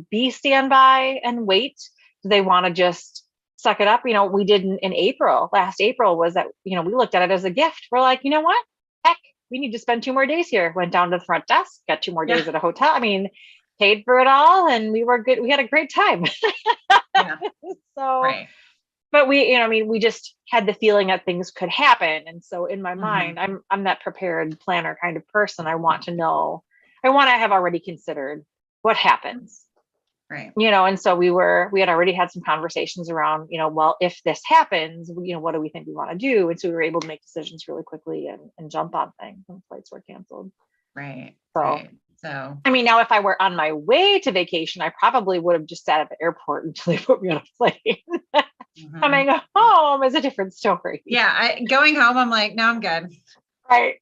be standby and wait? Do they want to just suck it up? We did in April, last April was that, we looked at it as a gift. We're like, you know what? Heck, we need to spend 2 more days here. Went down to the front desk, got 2 more days at a hotel. I mean, paid for it all and we were good. We had a great time. But we just had the feeling that things could happen. And so in my mind, I'm that prepared planner kind of person. I want to know, I want to have already considered what happens. Right. And so we had already had some conversations around, well, if this happens, what do we think we want to do? And so we were able to make decisions really quickly and jump on things when flights were canceled. So, I mean, now if I were on my way to vacation, I probably would have just sat at the airport until they put me on a plane. Coming home is a different story. Going home, I'm like, no, I'm good. Right.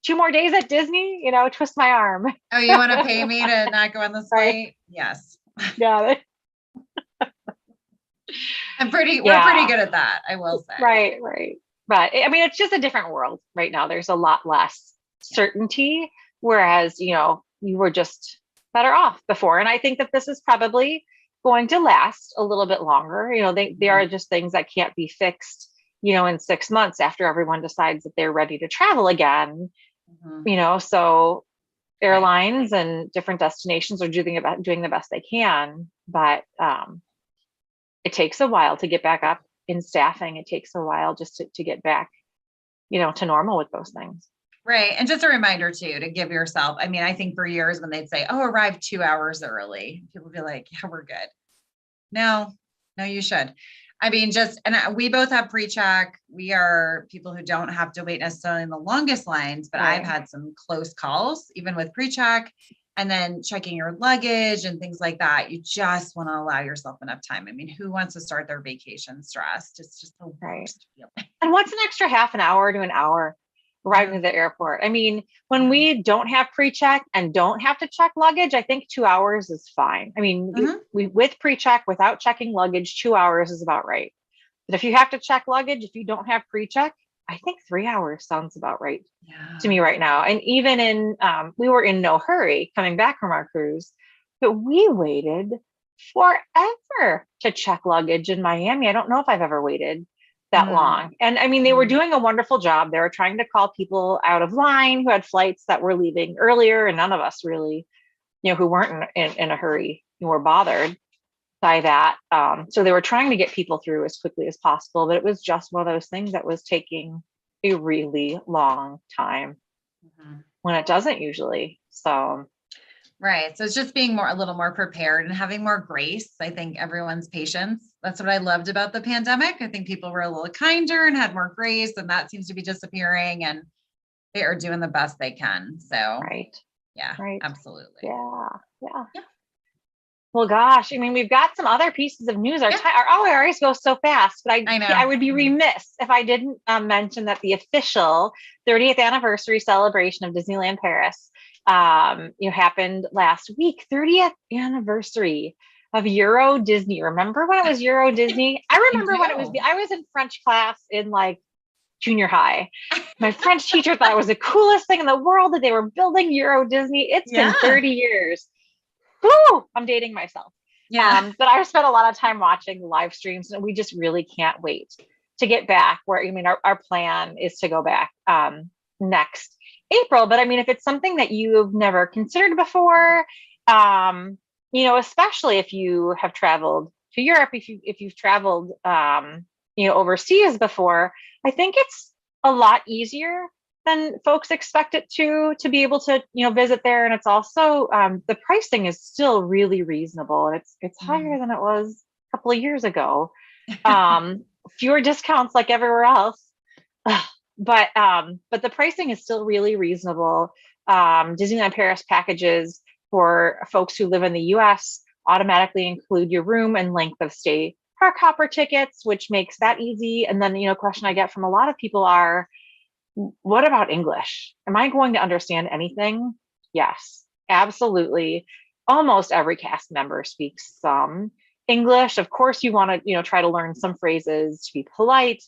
2 more days at Disney, twist my arm. Oh, you want to pay me to not go on this flight? Yes. Got it. we're pretty good at that, I will say. Right. But I mean, it's just a different world right now. There's a lot less certainty, whereas, you were just better off before. And I think that this is probably going to last a little bit longer. They are just things that can't be fixed, in 6 months after everyone decides that they're ready to travel again. So airlines and different destinations are doing the best they can, but it takes a while to get back up in staffing. It takes a while just to get back, to normal with those things. Right. And just a reminder too, to give yourself, I mean, I think for years when they'd say, oh, arrive 2 hours early, people would be like, yeah, we're good. No, you should. I mean, we both have pre-check. We are people who don't have to wait necessarily in the longest lines, but Right. I've had some close calls, even with pre-check, and then checking your luggage and things like that. You just want to allow yourself enough time. I mean, who wants to start their vacation stressed? It's just the worst feeling. And what's an extra half an hour to an hour arriving to the airport? I mean, when we don't have pre-check and don't have to check luggage, I think 2 hours is fine. I mean, we with pre-check, without checking luggage, 2 hours is about right. But if you have to check luggage, if you don't have pre-check, I think 3 hours sounds about right to me right now. And even we were in no hurry coming back from our cruise, but we waited forever to check luggage in Miami. I don't know if I've ever waited that long. And I mean, they were doing a wonderful job. They were trying to call people out of line who had flights that were leaving earlier, and none of us really, who weren't in a hurry, were bothered by that. So they were trying to get people through as quickly as possible, but it was just one of those things that was taking a really long time when it doesn't usually. So right. So it's just being a little more prepared and having more grace. I think everyone's patience. That's what I loved about the pandemic. I think people were a little kinder and had more grace, and that seems to be disappearing, and they are doing the best they can. So, right. Yeah, right. Absolutely. Yeah. Well, gosh, I mean, we've got some other pieces of news. Our hours go so fast, but I would be remiss if I didn't mention that the official 30th anniversary celebration of Disneyland Paris happened last week. 30th anniversary of Euro Disney. Remember when it was Euro Disney? I remember when it was. I was in French class in like junior high. My French teacher thought it was the coolest thing in the world that they were building Euro Disney. It's been 30 years. Woo! I'm dating myself. But I've spent a lot of time watching live streams, and we just really can't wait to get back where, I mean, our plan is to go back next April. But I mean, if it's something that you've never considered before, especially if you have traveled to Europe, if you've traveled, overseas before, I think it's a lot easier than folks expect it to be able to, visit there. And it's also, the pricing is still really reasonable. It's higher than it was a couple of years ago. Fewer discounts like everywhere else. But the pricing is still really reasonable. Disneyland Paris packages for folks who live in the US automatically include your room and length of stay park hopper tickets, which makes that easy. And then, question I get from a lot of people are, what about English? Am I going to understand anything? Yes, absolutely. Almost every cast member speaks some English. Of course, you want to, try to learn some phrases to be polite,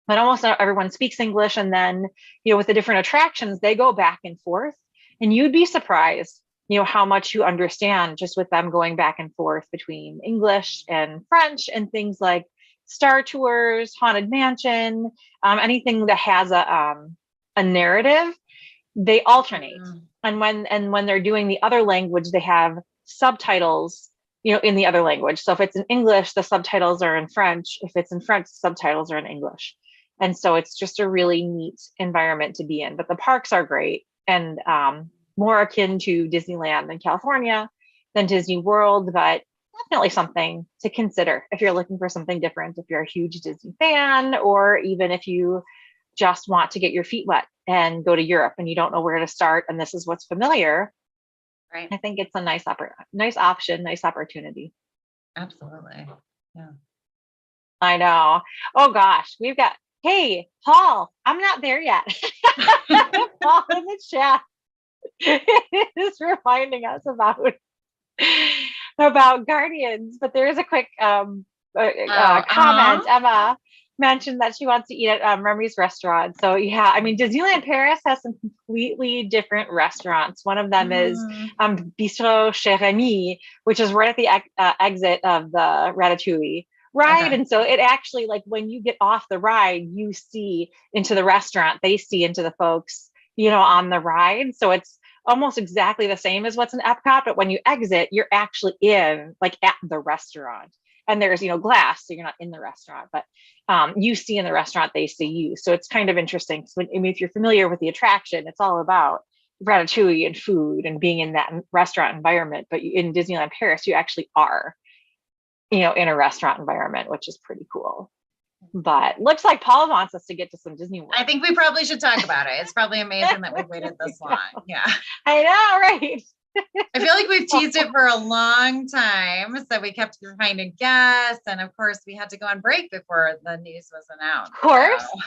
but almost everyone speaks English. And then, with the different attractions, they go back and forth. And you'd be surprised, how much you understand just with them going back and forth between English and French and things like Star Tours, Haunted Mansion, anything that has a narrative, they alternate. And when they're doing the other language, they have subtitles, in the other language. So if it's in English, the subtitles are in French. If it's in French, the subtitles are in English. And so it's just a really neat environment to be in. But the parks are great and more akin to Disneyland in California than Disney World, but definitely something to consider if you're looking for something different, if you're a huge Disney fan, or even if you just want to get your feet wet and go to Europe and you don't know where to start and this is what's familiar. Right. I think it's a nice option, nice opportunity. Absolutely. Yeah. I know. Oh gosh, hey, Paul, I'm not there yet. Paul in the chat is reminding us about Guardians, but there is a quick comment. Emma mentioned that she wants to eat at Remy's restaurant. So yeah, I mean, Disneyland Paris has some completely different restaurants. One of them is Bistro Chez Remy, which is right at the exit of the Ratatouille ride. Okay. And so it actually, like, when you get off the ride, you see into the restaurant, they see into the folks, on the ride. So it's almost exactly the same as what's in Epcot, but when you exit, you're actually in like at the restaurant. And there's, glass, so you're not in the restaurant, but you see in the restaurant, they see you. So it's kind of interesting. So, if you're familiar with the attraction, it's all about ratatouille and food and being in that restaurant environment. But in Disneyland Paris, you actually are, in a restaurant environment, which is pretty cool. But looks like Paul wants us to get to some Disney World. I think we probably should talk about it. It's probably amazing that we've waited this long. Yeah. I know, right? I feel like we've teased it for a long time. So we kept trying to guess. And of course, we had to go on break before the news was announced.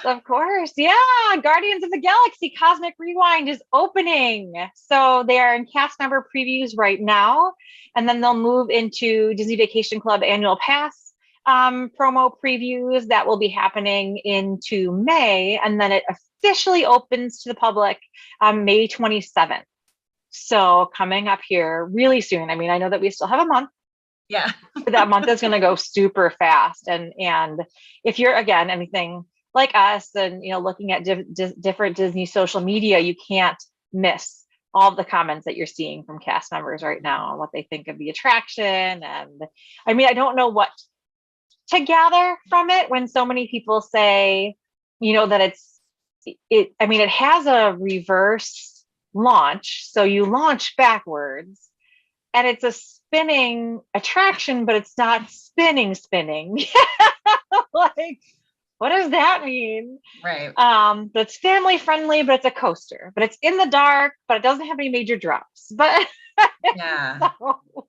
Of course. Yeah. Guardians of the Galaxy Cosmic Rewind is opening. So they are in cast member previews right now. And then they'll move into Disney Vacation Club Annual Pass promo previews that will be happening into May. And then it officially opens to the public May 27th. So coming up here really soon. I mean, I know that we still have a month. Yeah. But that month is going to go super fast. And if you're, again, anything like us and, looking at different Disney social media, you can't miss all of the comments that you're seeing from cast members right now on what they think of the attraction. And I mean, I don't know what to gather from it when so many people say, that it has a reverse launch. So you launch backwards and it's a spinning attraction, but it's not spinning. Like, what does that mean? Right. That's family friendly, but it's a coaster, but it's in the dark, but it doesn't have any major drops. But yeah. So,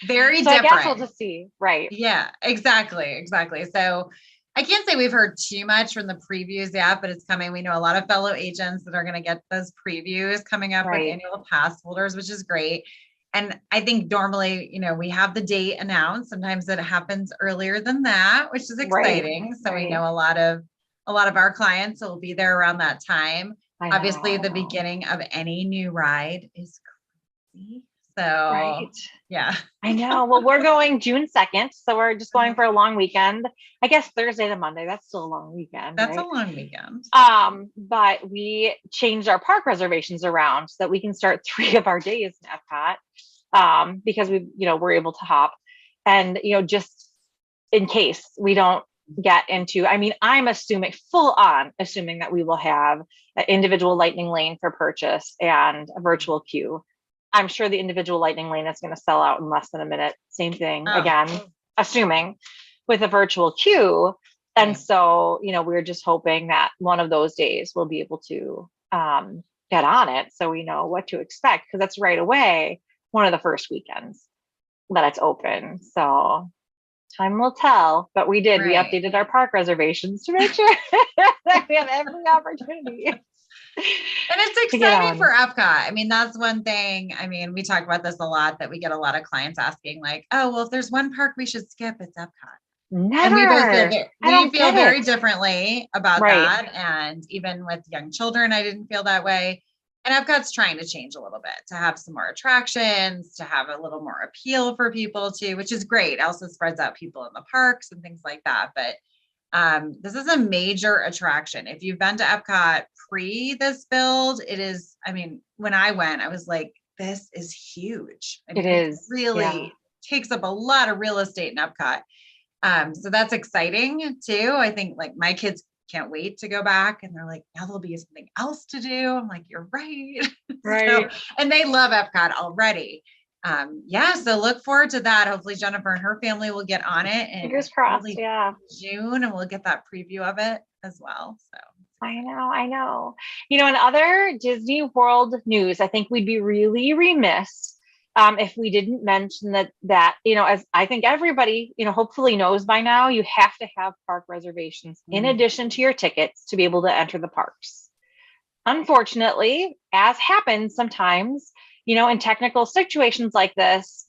very so different. I guess we'll just see. Right. Yeah, exactly. So I can't say we've heard too much from the previews yet, but it's coming. We know a lot of fellow agents that are going to get those previews coming up with annual pass holders, which is great. And I think normally, we have the date announced. Sometimes it happens earlier than that, which is exciting. So we know a lot of our clients will be there around that time. Obviously, the beginning of any new ride is crazy. So, yeah. I know. Well, we're going June 2nd. So we're just going for a long weekend. I guess Thursday to Monday. That's still a long weekend. That's a long weekend. But we changed our park reservations around so that we can start 3 of our days in Epcot. Because we're able to hop. And, just in case we don't get into, I'm assuming that we will have an individual lightning lane for purchase and a virtual queue. I'm sure the individual lightning lane is going to sell out in less than a minute. Same thing again, assuming with a virtual queue. And so, we're just hoping that one of those days we'll be able to get on it. So we know what to expect, because that's right away one of the first weekends that it's open. So time will tell, but we updated our park reservations to make sure that we have every opportunity. And it's exciting for Epcot. That's one thing. We talk about this a lot, that we get a lot of clients asking like, oh, well, if there's one park we should skip, it's Epcot. Never. And we feel very differently about that. And even with young children, I didn't feel that way. And Epcot's trying to change a little bit to have some more attractions, to have a little more appeal for people too, which is great. It also spreads out people in the parks and things like that. But this is a major attraction. If you've been to Epcot pre this build, it is, when I went, I was like, this is huge. It really takes up a lot of real estate in Epcot. So that's exciting too. I think like my kids can't wait to go back, and they're like, now there'll be something else to do. I'm like, you're right. Right. And they love Epcot already. So look forward to that. Hopefully Jennifer and her family will get on it, and fingers crossed, June, and we'll get that preview of it as well. So I know. In other Disney World news, I think we'd be really remiss if we didn't mention that, as I think everybody, hopefully knows by now, you have to have park reservations in addition to your tickets to be able to enter the parks. Unfortunately, as happens sometimes, in technical situations like this,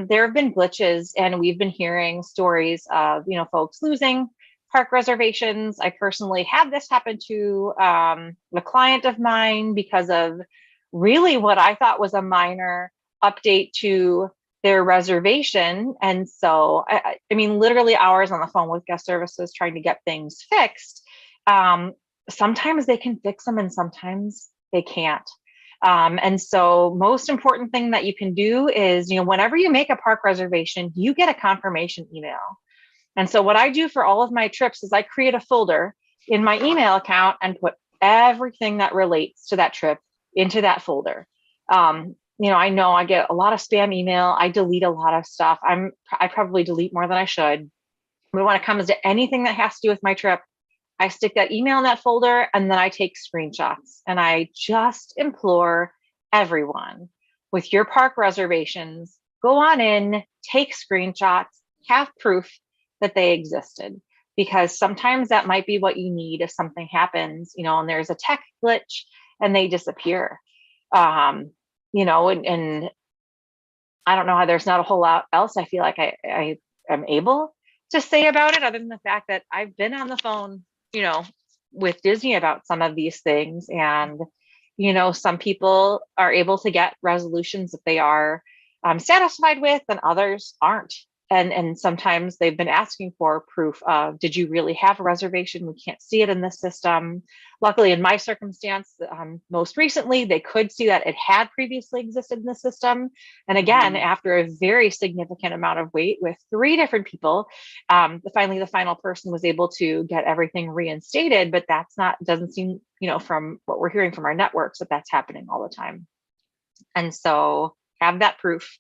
there have been glitches, and we've been hearing stories of, folks losing park reservations. I personally had this happen to a client of mine because of really what I thought was a minor update to their reservation. And so, literally hours on the phone with guest services trying to get things fixed. Sometimes they can fix them and sometimes they can't. And so most important thing that you can do is, whenever you make a park reservation, you get a confirmation email. And so what I do for all of my trips is I create a folder in my email account and put everything that relates to that trip into that folder. I know I get a lot of spam email. I delete a lot of stuff. I probably delete more than I should. But when it comes to anything that has to do with my trip, I stick that email in that folder and then I take screenshots. And I just implore everyone with your park reservations, go on in, take screenshots, have proof that they existed, because sometimes that might be what you need if something happens, and there's a tech glitch and they disappear. And I don't know how, there's not a whole lot else I feel like I am able to say about it, other than the fact that I've been on the phone, with Disney about some of these things. And, some people are able to get resolutions that they are satisfied with, and others aren't. And sometimes they've been asking for proof of, did you really have a reservation? We can't see it in the system. Luckily, in my circumstance, most recently, they could see that it had previously existed in the system. And again, after a very significant amount of wait with 3 different people, finally, the final person was able to get everything reinstated. But doesn't seem, from what we're hearing from our networks, that that's happening all the time. And so have that proof,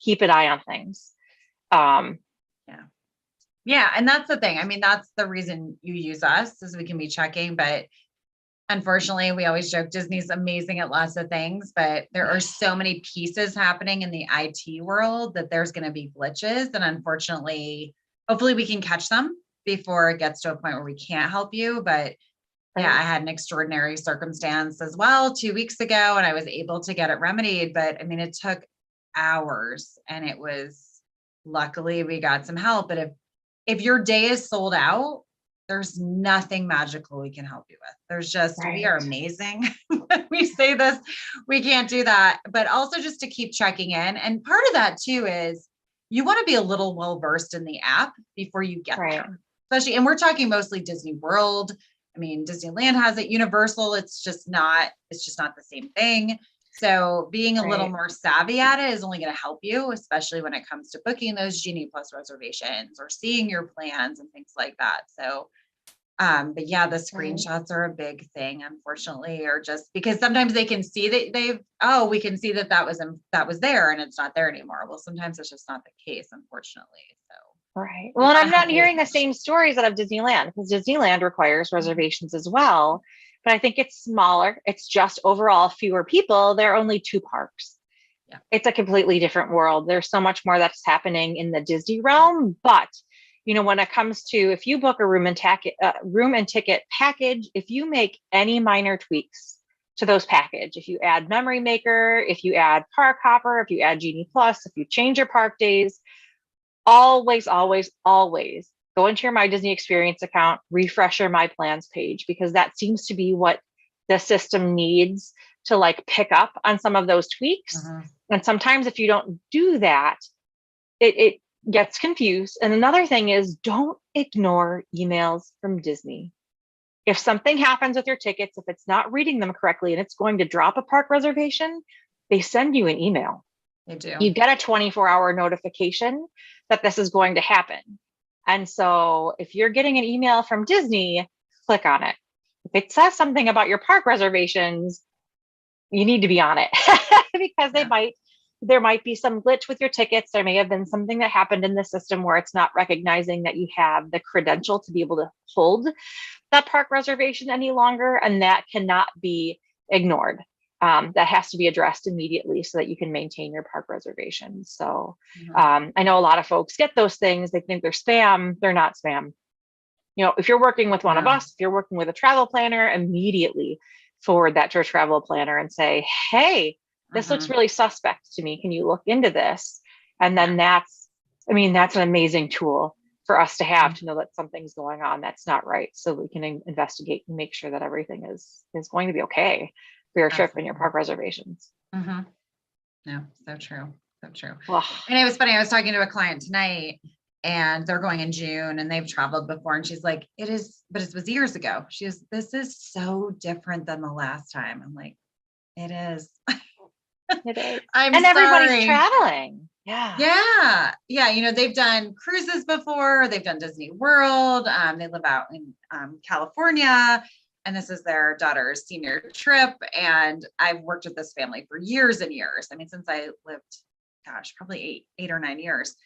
keep an eye on things. Yeah. And that's the thing. I mean, that's the reason you use us, is we can be checking, but unfortunately we always joke Disney's amazing at lots of things, but there are so many pieces happening in the IT world that there's going to be glitches. And unfortunately, hopefully we can catch them before it gets to a point where we can't help you. But yeah, I had an extraordinary circumstance as well 2 weeks ago, and I was able to get it remedied. But I mean, it took hours, and it was, luckily we got some help. But if your day is sold out, there's nothing magical we can help you with. There's just, we are amazing. We say this, we can't do that. But also just to keep checking in. And part of that too is you want to be a little well-versed in the app before you get there. Especially, and we're talking mostly Disney World. I mean, Disneyland has it, Universal, it's just not the same thing. So being a little more savvy at it is only going to help you, especially when it comes to booking those Genie Plus reservations or seeing your plans and things like that. So, but yeah, the screenshots are a big thing, unfortunately, or just because sometimes they can see that we can see that was there and it's not there anymore. Well, sometimes it's just not the case, unfortunately. So. Right. Well, and I'm not hearing the same stories out of Disneyland, because Disneyland requires reservations as well. But I think it's smaller. It's just overall fewer people. There are only 2 parks. Yeah. It's a completely different world. There's so much more that's happening in the Disney realm. But, when it comes to, if you book a room and ticket package, if you make any minor tweaks to those package, if you add Memory Maker, if you add Park Hopper, if you add Genie Plus, if you change your park days, always, always, always go into your My Disney Experience account, refresh your My Plans page, because that seems to be what the system needs to pick up on some of those tweaks. And sometimes if you don't do that, it gets confused. And another thing is, don't ignore emails from Disney. If something happens with your tickets, if it's not reading them correctly and it's going to drop a park reservation, they send you an email. They do. You get a 24-hour notification that this is going to happen. And so if you're getting an email from Disney, click on it. If it says something about your park reservations, you need to be on it because there might be some glitch with your tickets. There may have been something that happened in the system where it's not recognizing that you have the credential to be able to hold that park reservation any longer. And that cannot be ignored. That has to be addressed immediately so that you can maintain your park reservations. So I know a lot of folks get those things. They think they're spam. They're not spam. If you're working with one of us, if you're working with a travel planner, immediately forward that to a travel planner and say, hey, this looks really suspect to me. Can you look into this? And then that's an amazing tool for us to have to know that something's going on that's not right. So we can investigate and make sure that everything is going to be okay for your trip and your park reservations. No, so true. So true. Well, and it was funny. I was talking to a client tonight, and they're going in June, and they've traveled before. And she's like, it is, but it was years ago. This is so different than the last time. I'm like, It is. It is. I'm And everybody's sorry. traveling. Yeah. Yeah. Yeah. You know, they've done cruises before. They've done Disney World. They live out in California, and this is their daughter's senior trip. And I've worked with this family for years and years. I mean, since I lived, gosh, probably 8 or 9 years.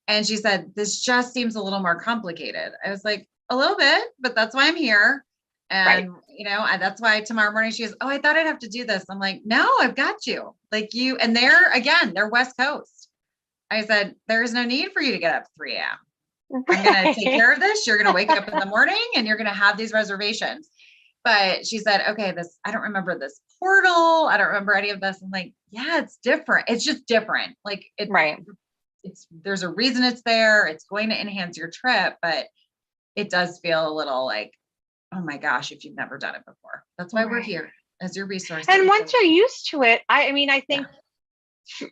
And she said, this just seems a little more complicated. I was like, a little bit, but that's why I'm here. Right. And, you know, that's why tomorrow morning she goes, oh, I thought I'd have to do this. I'm like, no, I've got you. Like you, and they're West Coast. I said, there's no need for you to get up 3 a.m. I'm going to take care of this. You're going to wake up in the morning and you're going to have these reservations. But she said, okay, I don't remember this portal. I don't remember any of this. I'm like, yeah, it's different. It's just different. Like Right. There's a reason it's there. It's going to enhance your trip, but it does feel a little like, oh my gosh, if you've never done it before. That's why we're here as your resource. And once you're used to it, I mean, I think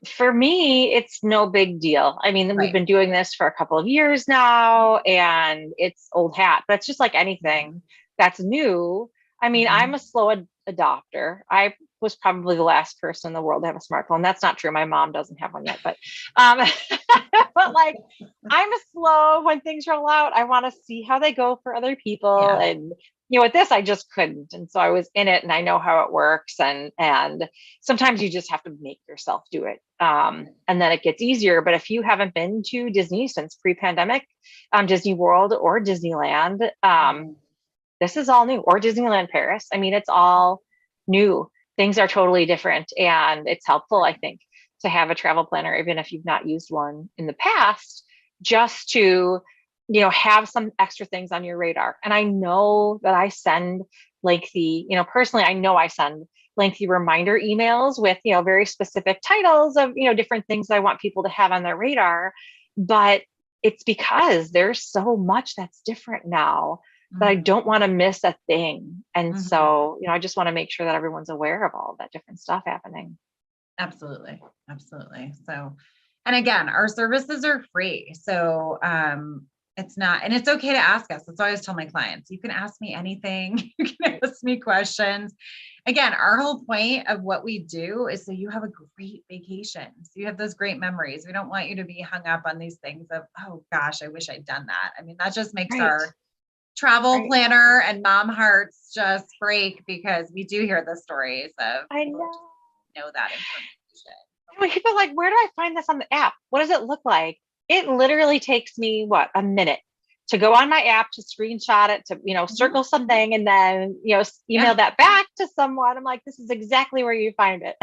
for me, it's no big deal. I mean, we've been doing this for a couple of years now, and it's old hat. But it's just like anything that's new. I mean, I'm a slow adopter. I was probably the last person in the world to have a smartphone. That's not true. My mom doesn't have one yet, but but like I'm a slow when things roll out. I want to see how they go for other people. And you know, with this, I just couldn't. And so I was in it and I know how it works. And sometimes you just have to make yourself do it. And then it gets easier. But if you haven't been to Disney since pre-pandemic, Disney World or Disneyland, this is all new, or Disneyland Paris. I mean, it's all new. Things are totally different. And it's helpful, I think, to have a travel planner, even if you've not used one in the past, just to, you know, have some extra things on your radar. And I know that I send lengthy, you know, personally, I know I send lengthy reminder emails with, you know, very specific titles of, you know, different things I want people to have on their radar. But it's because there's so much that's different now that I don't want to miss a thing. And so, you know, I just want to make sure that everyone's aware of all that different stuff happening. Absolutely. Absolutely. So, and again, our services are free. So, it's not, and it's okay to ask us. That's why I always tell my clients, you can ask me anything. You can ask me questions. Again, our whole point of what we do is so you have a great vacation. So you have those great memories. We don't want you to be hung up on these things of, oh gosh, I wish I'd done that. I mean, that just makes our travel planner and mom hearts just break, because we do hear the stories of I know that information. When people are like, where do I find this on the app? What does it look like? It literally takes me a minute to go on my app, to screenshot it, to, you know, circle something, and then, you know, email that back to someone. I'm like, this is exactly where you find it.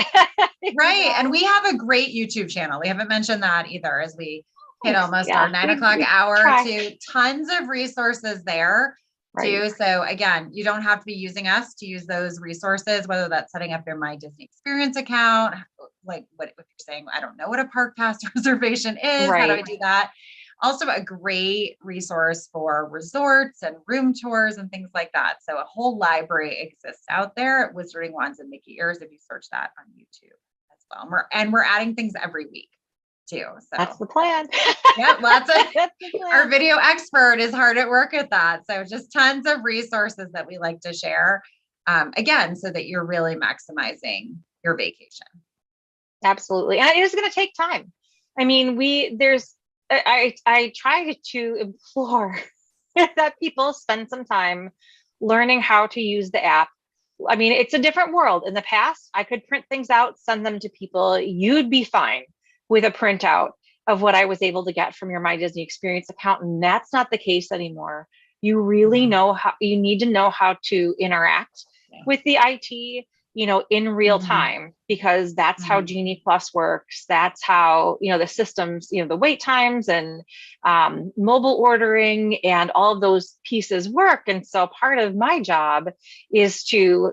Right. Know? And we have a great YouTube channel. We haven't mentioned that either, as we hit almost our 9 o'clock hour to tons of resources there too. So again, you don't have to be using us to use those resources, whether that's setting up your My Disney Experience account, like what if you're saying, I don't know what a park pass reservation is, how do I do that? Also a great resource for resorts and room tours and things like that. So a whole library exists out there, Wizarding Wands and Mickey Ears, if you search that on YouTube as well. And we're adding things every week too. So that's the plan. Yeah, our video expert is hard at work at that. So just tons of resources that we like to share, again, so that you're really maximizing your vacation. Absolutely. And it is going to take time. I mean, I try to implore that people spend some time learning how to use the app. I mean, it's a different world. In the past, I could print things out, send them to people. You'd be fine with a printout of what I was able to get from your My Disney Experience account. And that's not the case anymore. You really you need to know how to interact with the IT, you know, in real time, because that's how Genie Plus works. That's how, you know, the systems, you know, the wait times and mobile ordering and all of those pieces work. And so part of my job is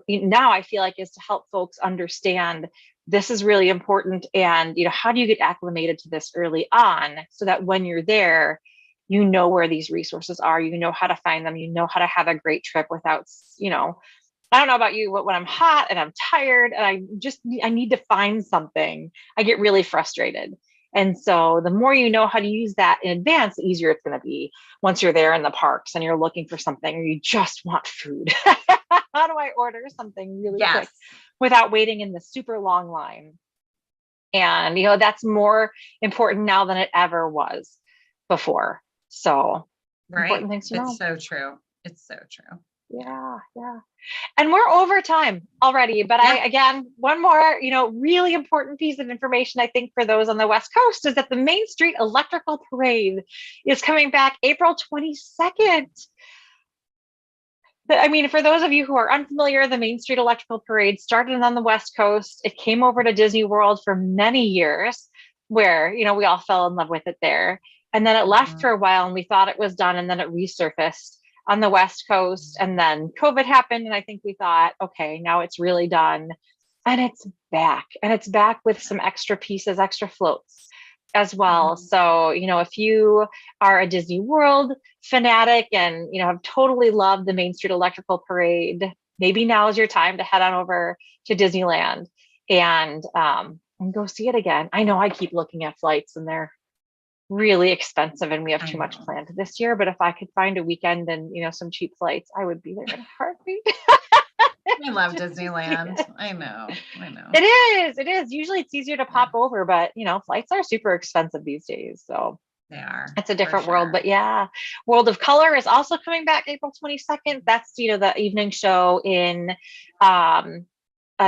now I feel like is to help folks understand this is really important. And, you know, how do you get acclimated to this early on so that when you're there, you know where these resources are, you know how to find them, you know how to have a great trip without, you know, I don't know about you, but when I'm hot and I'm tired and I need to find something, I get really frustrated. And so the more you know how to use that in advance, the easier it's going to be once you're there in the parks and you're looking for something or you just want food. How do I order something really quick without waiting in the super long line? And, that's more important now than it ever was before. So important things to know. It's so true. It's so true. Yeah. And we're over time already, but again, one more, really important piece of information, I think, for those on the West Coast is that the Main Street Electrical Parade is coming back April 22nd. I mean, for those of you who are unfamiliar, the Main Street Electrical Parade started on the West Coast. It came over to Disney World for many years where, we all fell in love with it there. And then it left for a while and we thought it was done, and then it resurfaced on the West Coast. And then COVID happened. And I think we thought, okay, now it's really done. And it's back. And it's back with some extra pieces, extra floats as well. So, if you are a Disney World fanatic and, have totally loved the Main Street Electrical Parade, maybe now is your time to head on over to Disneyland and go see it again. I know I keep looking at flights and they're really expensive and we have too much planned this year, but if I could find a weekend and, some cheap flights, I would be there in a heartbeat. I love Disneyland. I know. It is. Usually it's easier to pop over, but flights are super expensive these days. So they are. It's a different world, but World of Color is also coming back April 22nd. That's, the evening show in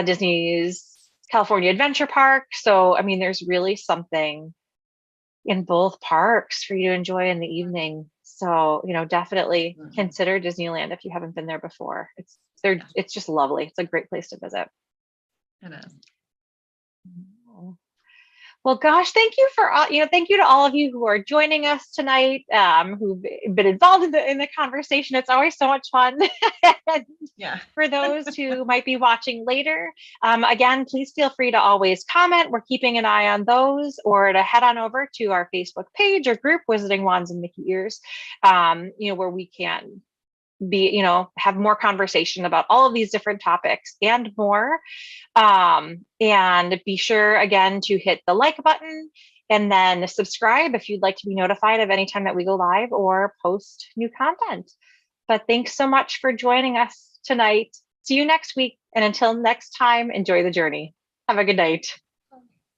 Disney's California Adventure Park. So, I mean, there's really something in both parks for you to enjoy in the evening. So, definitely consider Disneyland if you haven't been there before. It's just lovely. It's a great place to visit. It is. Well, gosh, thank you thank you to all of you who are joining us tonight, who've been involved in the conversation. It's always so much fun. For those who might be watching later, again, please feel free to always comment. We're keeping an eye on those, or to head on over to our Facebook page or group, Wizarding Wands and Mickey Ears, where we can be, have more conversation about all of these different topics and more. And be sure again to hit the like button and then subscribe if you'd like to be notified of any time that we go live or post new content. But thanks so much for joining us tonight. See you next week. And until next time, enjoy the journey. Have a good night.